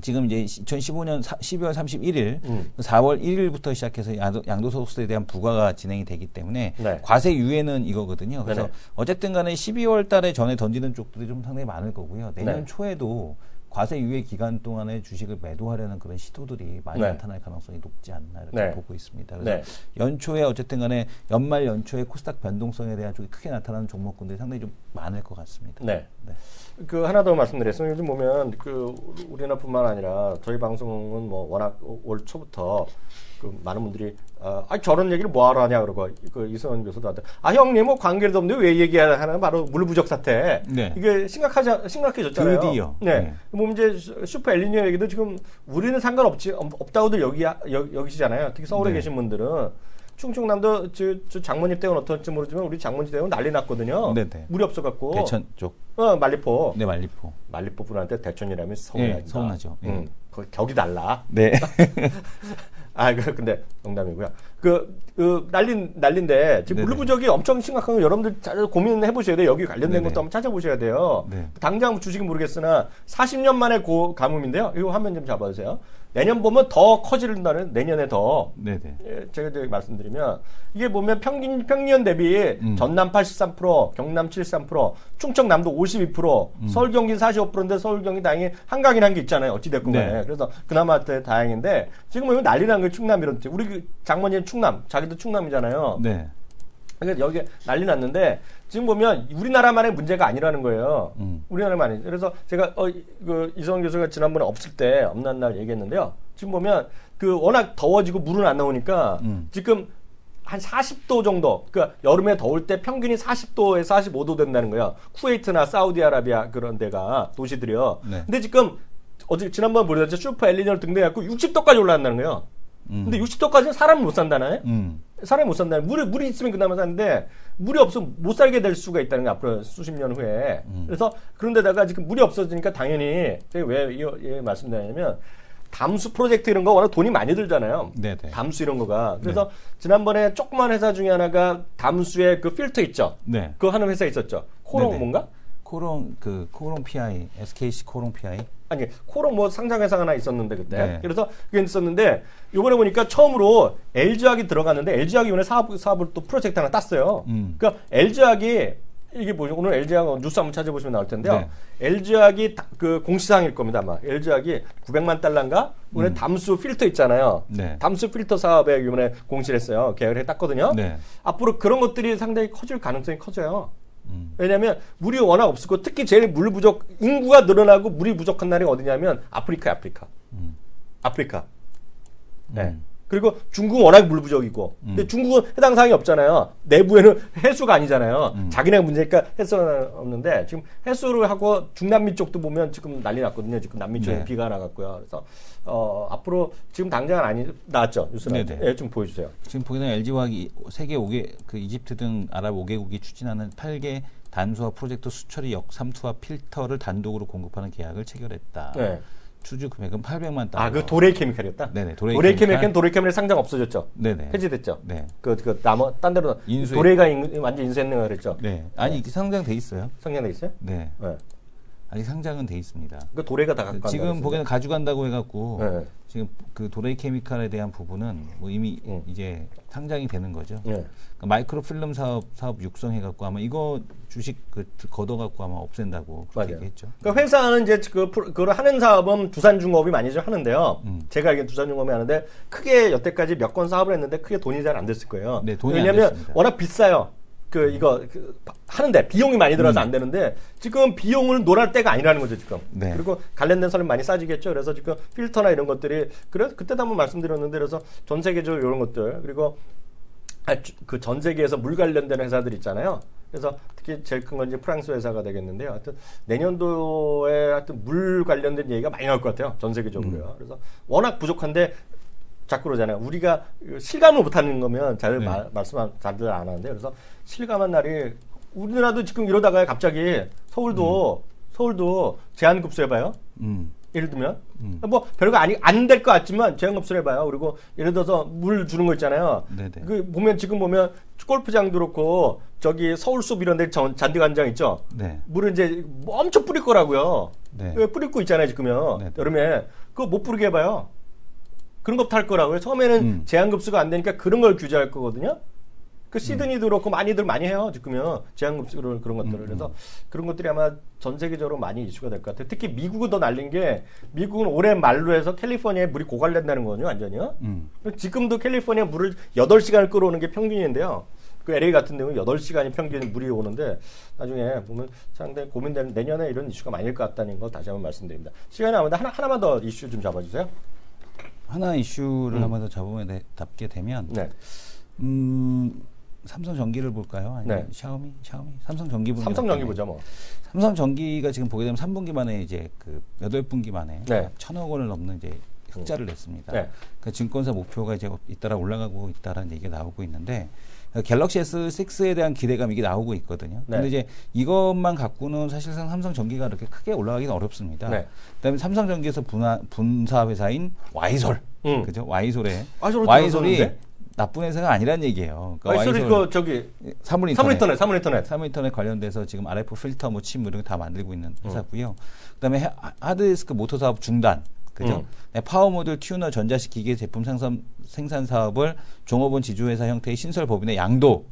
지금 이제 2015년 12월 31일, 4월 1일부터 시작해서 양도소득세에 대한 부과가 진행이 되기 때문에 네. 과세 유예는 이거거든요. 그래서 네네. 어쨌든 간에 12월 달에 전에 던지는 쪽들이 좀 상당히 많을 거고요. 내년 네. 초에도 과세 유예 기간 동안에 주식을 매도하려는 그런 시도들이 많이 네. 나타날 가능성이 높지 않나 이렇게 네. 보고 있습니다. 그래서 네. 연초에 어쨌든 간에 연말 연초에 코스닥 변동성에 대한 쪽이 크게 나타나는 종목군들이 상당히 좀 많을 것 같습니다. 네. 네. 하나 더 말씀드렸어요. 요즘 보면 우리나라뿐만 아니라 저희 방송은 뭐 워낙 올 초부터 많은 분들이 저런 얘기를 뭐하러 하냐 그러고 이승원 교수도 한테 형님 뭐 관계도 없는데 왜 얘기하나 바로 물부족 사태. 네. 이게 심각해졌잖아요. 드디어. 네. 네. 뭐 이제 슈퍼 엘니뇨 얘기도 지금 우리는 없다고들 여기시잖아요. 특히 서울에 네. 계신 분들은. 충청남도 저 장모님 댁은 어떨지 모르지만 우리 장모님 댁은 난리 났거든요. 네네. 물이 없어갖고. 대천 쪽. 말리포. 네, 말리포. 말리포 분한테 대천이라면 서운하죠. 네, 서운하죠. 거기 격이 달라. 네. 근데 농담이고요. 난리인데 지금 네네. 물부족이 엄청 심각한 거 여러분들 잘 고민해 보셔야 돼요. 여기 관련된 네네. 것도 한번 찾아보셔야 돼요. 네. 당장 주식은 모르겠으나 40년 만에 가뭄인데요. 이거 화면 좀 잡아주세요. 내년 보면 더 커지는다는 내년에 더. 네네. 제가 이제 말씀드리면 이게 보면 평년 대비 전남 83%, 경남 73%, 충청남도 52%, 서울 경기는 45%인데 서울 경기 다행히 한강이라는 게 있잖아요. 어찌 됐건 간에. 네. 그래서 그나마 다행인데 지금 보면 난리 난 거예요. 충남 이런 데. 우리 장모님 충남, 자기도 충남이잖아요. 네. 그러니까 여기 난리 났는데 지금 보면 우리나라만의 문제가 아니라는 거예요. 우리나라만이. 그래서 제가 이성원 교수가 지난번에 없는 날 얘기했는데요. 지금 보면 워낙 더워지고 물은 안 나오니까 지금 한 40도 정도, 그러니까 여름에 더울 때 평균이 40도에서 45도 된다는 거예요. 쿠웨이트나 사우디아라비아 그런 데가 도시들이요. 네. 근데 지금 지난번 보셨죠? 슈퍼 엘니뇨를 등대해갖고 60도까지 올라간다는 거예요. 근데 60도까지는 사람이 못 산다나요? 사람이 못 산다는 물이 있으면 그나마 사는데 물이 없으면 못 살게 될 수가 있다는 거 앞으로 수십 년 후에. 그래서 그런데다가 지금 물이 없어지니까 당연히 제가 왜 말씀드리냐면 담수 프로젝트 이런 거 워낙 돈이 많이 들잖아요. 네네. 담수 이런 거가. 그래서 지난번에 조그만 회사 중에 하나가 담수의 필터 있죠. 네. 그거 하는 회사 있었죠. 코롱 네네. 뭔가? 코롱 PI, SKC 코롱 PI. 아니 코롱 뭐 상장 회사가 하나 있었는데 그때. 네. 그래서 그게 있었는데 이번에 보니까 처음으로 LG화학이 들어갔는데 LG화학이 이번에 사업을 또 프로젝트 하나 땄어요. 그러니까 LG화학이 이게 뭐죠? 오늘 LG화학 뉴스 한번 찾아보시면 나올 텐데요. 네. LG화학이 그 공시사항일 겁니다, 아마. LG화학이 900만 달러인가? 오늘 담수 필터 있잖아요. 네. 담수 필터 사업에 이번에 공시를 했어요. 계약을 땄거든요. 네. 앞으로 그런 것들이 상당히 커질 가능성이 커져요. 왜냐하면 물이 워낙 없었고 특히 제일 물 부족, 인구가 늘어나고 물이 부족한 나라가 어디냐면 아프리카야, 아프리카. 아프리카. 네. 그리고 중국은 워낙 물 부족이고, 근데 중국은 해당 사항이 없잖아요. 내부에는 해수가 아니잖아요. 자기네 문제니까 해수는 없는데 지금 해수를 하고 중남미 쪽도 보면 지금 난리 났거든요. 지금 남미 쪽에 네. 비가 나갔고요. 그래서 앞으로 지금 당장은 아니 나왔죠. 뉴스 나왔죠. 네네. 예, 좀 보여주세요. 지금 보게 되면 LG화학이 세계 5개 그 이집트 등 아랍 5개국이 추진하는 8개 단수화 프로젝트 수처리 역삼투화 필터를 단독으로 공급하는 계약을 체결했다. 네. 추주 금액은 800만 달러. 아, 그 도레이 케미칼이었다? 네네. 도레이 케미칼은 도레이 케미칼 상장 없어졌죠? 네네. 해지됐죠? 네. 딴 데로 인수해- 도레이가 완전 인수했네요, 그랬죠? 네. 아니 이게 상장돼 있어요. 상장돼 있어요? 네. 네. 아직 상장은 돼 있습니다. 그 도레이가 다 갖고 지금 간다고 보기에는 가져간다고 해갖고 네. 지금 그 도레이 케미칼에 대한 부분은 뭐 이미 이제 상장이 되는 거죠. 네. 그러니까 마이크로 필름 사업 육성해갖고 아마 이거 주식 걷어갖고 아마 없앤다고 그렇게 맞아요. 얘기했죠. 그러니까 회사는 이제 그걸 하는 사업은 두산중공업이 많이 좀 하는데요. 제가 알기엔 두산중공업이 하는데 크게 여태까지 몇 건 사업을 했는데 크게 돈이 잘 안 됐을 거예요. 네, 돈이 안 왜냐하면 됐습니다. 워낙 비싸요. 하는데 비용이 많이 들어서 안 되는데 지금 비용을 논할 때가 아니라는 거죠 지금. 네. 그리고 관련된 사람이 많이 싸지겠죠. 그래서 지금 필터나 이런 것들이 그래서 그때도 한번 말씀드렸는데 그래서 전 세계적으로 이런 것들 그리고 그 전 세계에서 물 관련된 회사들 있잖아요. 그래서 특히 제일 큰 건 이제 프랑스 회사가 되겠는데요. 하여튼 내년도에 하여튼 물 관련된 얘기가 많이 나올 것 같아요. 전 세계적으로요. 그래서 워낙 부족한데 자꾸 그러잖아요. 우리가 실감을 못하는 거면 잘 말씀 잘들 안 하는데 그래서 실감한 날이 우리나라도 지금 이러다가 갑자기 서울도 제한급수 해봐요. 예를 들면 뭐 별거 안 될 것 같지만 제한급수를 해봐요. 그리고 예를 들어서 물 주는 거 있잖아요. 네네. 그 지금 보면 골프장도 그렇고 저기 서울숲 이런 데 잔디관장 있죠. 네. 물을 이제 엄청 뿌릴 거라고요. 네. 뿌릴 거 있잖아요 지금요. 네네. 여름에 그거 못 뿌리게 해봐요. 그런 것부터 할 거라고요. 처음에는 제한급수가 안 되니까 그런 걸 규제할 거거든요. 그 시드니도 그렇고 많이들 많이 해요. 지금요. 제한급수를 그런 것들을. 그래서 그런 것들이 아마 전 세계적으로 많이 이슈가 될 것 같아요. 특히 미국은 더 날린 게 미국은 올해 말로 해서 캘리포니아에 물이 고갈된다는 거거든요. 완전히요. 지금도 캘리포니아 물을 8시간을 끌어오는 게 평균인데요. 그 LA 같은 데는 8시간이 평균 물이 오는데 나중에 보면 상당히 고민되는 내년에 이런 이슈가 많을 것 같다는 거 다시 한번 말씀드립니다. 시간이 남은데 하나만 더 이슈 좀 잡아주세요. 하나 이슈를 한번 더 잡게 되면 네. 삼성전기를 볼까요? 아니면 네. 샤오미? 삼성전기 분기. 삼성전기 보자 뭐. 삼성전기가 지금 보게 되면 3분기 만에 이제 그 8분기 만에 네. 1,000억 원을 넘는 이제 흑자를 냈습니다. 네. 그 증권사 목표가 이제 잇따라 올라가고 있다라는 얘기가 나오고 있는데 갤럭시 S6에 대한 기대감 이게 나오고 있거든요. 네. 근데 이제 이것만 갖고는 사실상 삼성전기가 그렇게 크게 올라가기는 어렵습니다. 네. 그다음에 삼성전기에서 분사 회사인 와이솔, 그죠? 와이솔이 들어갔는데? 나쁜 회사가 아니란 얘기예요. 그러니까 와이솔이 그 저기 사물인터넷. 사물인터넷. 사물인터넷 관련돼서 지금 RF 필터 뭐 칩 이런 거 다 만들고 있는 회사고요. 그다음에 하드디스크 모터 사업 중단. 그죠? 네, 파워 모듈 튜너 전자식 기계 제품 생산 사업을 종업원 지주회사 형태의 신설 법인의 양도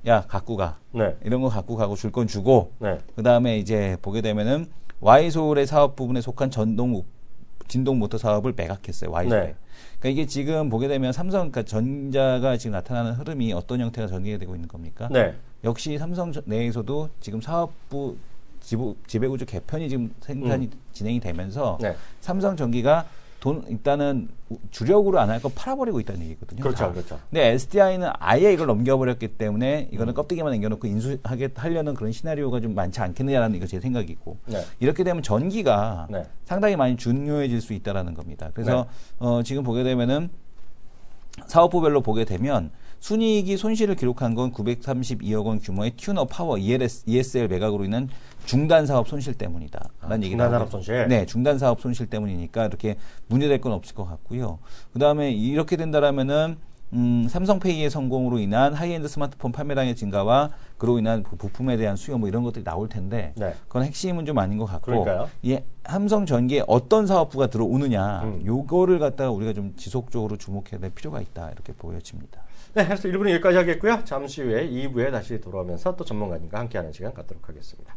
야 갖고 가. 네. 이런 거 갖고 가고 줄 건 주고. 네. 그다음에 이제 보게 되면은 와이솔의 사업 부분에 속한 진동 모터 사업을 매각했어요. 와이솔에. 네. 그러니까 이게 지금 보게 되면 삼성 그러니까 전자가 지금 나타나는 흐름이 어떤 형태가 전개가 되고 있는 겁니까? 네. 역시 삼성 내에서도 지금 사업부 지배구조 개편이 지금 생산이 진행이 되면서 네. 삼성전기가 일단은 주력으로 안 할 거 팔아버리고 있다는 얘기거든요. 그렇죠, 다. 그렇죠. 근데 SDI는 아예 이걸 넘겨버렸기 때문에 이거는 껍데기만 남겨놓고 하려는 그런 시나리오가 좀 많지 않겠느냐라는 게 제 생각이고 네. 이렇게 되면 전기가 네. 상당히 많이 중요해질 수 있다라는 겁니다. 그래서 지금 보게 되면은 사업부별로 보게 되면 순이익이 손실을 기록한 건 932억 원 규모의 튜너 파워 ESL 매각으로 인한 중단 사업 손실 때문이다. 라는 얘기가 중단 산업 손실. 네, 중단 사업 손실 때문이니까 이렇게 문제될 건 없을 것 같고요. 그다음에 이렇게 된다라면은 삼성페이의 성공으로 인한 하이엔드 스마트폰 판매량의 증가와 그로 인한 부품에 대한 수요 뭐 이런 것들이 나올 텐데 네. 그건 핵심은 좀 아닌 것 같고 그러니까요. 이 삼성전기에 어떤 사업부가 들어오느냐 요거를 갖다가 우리가 좀 지속적으로 주목해야 될 필요가 있다 이렇게 보여집니다. 네, 그래서 1부는 여기까지 하겠고요. 잠시 후에 2부에 다시 돌아오면서 또 전문가님과 함께하는 시간 갖도록 하겠습니다.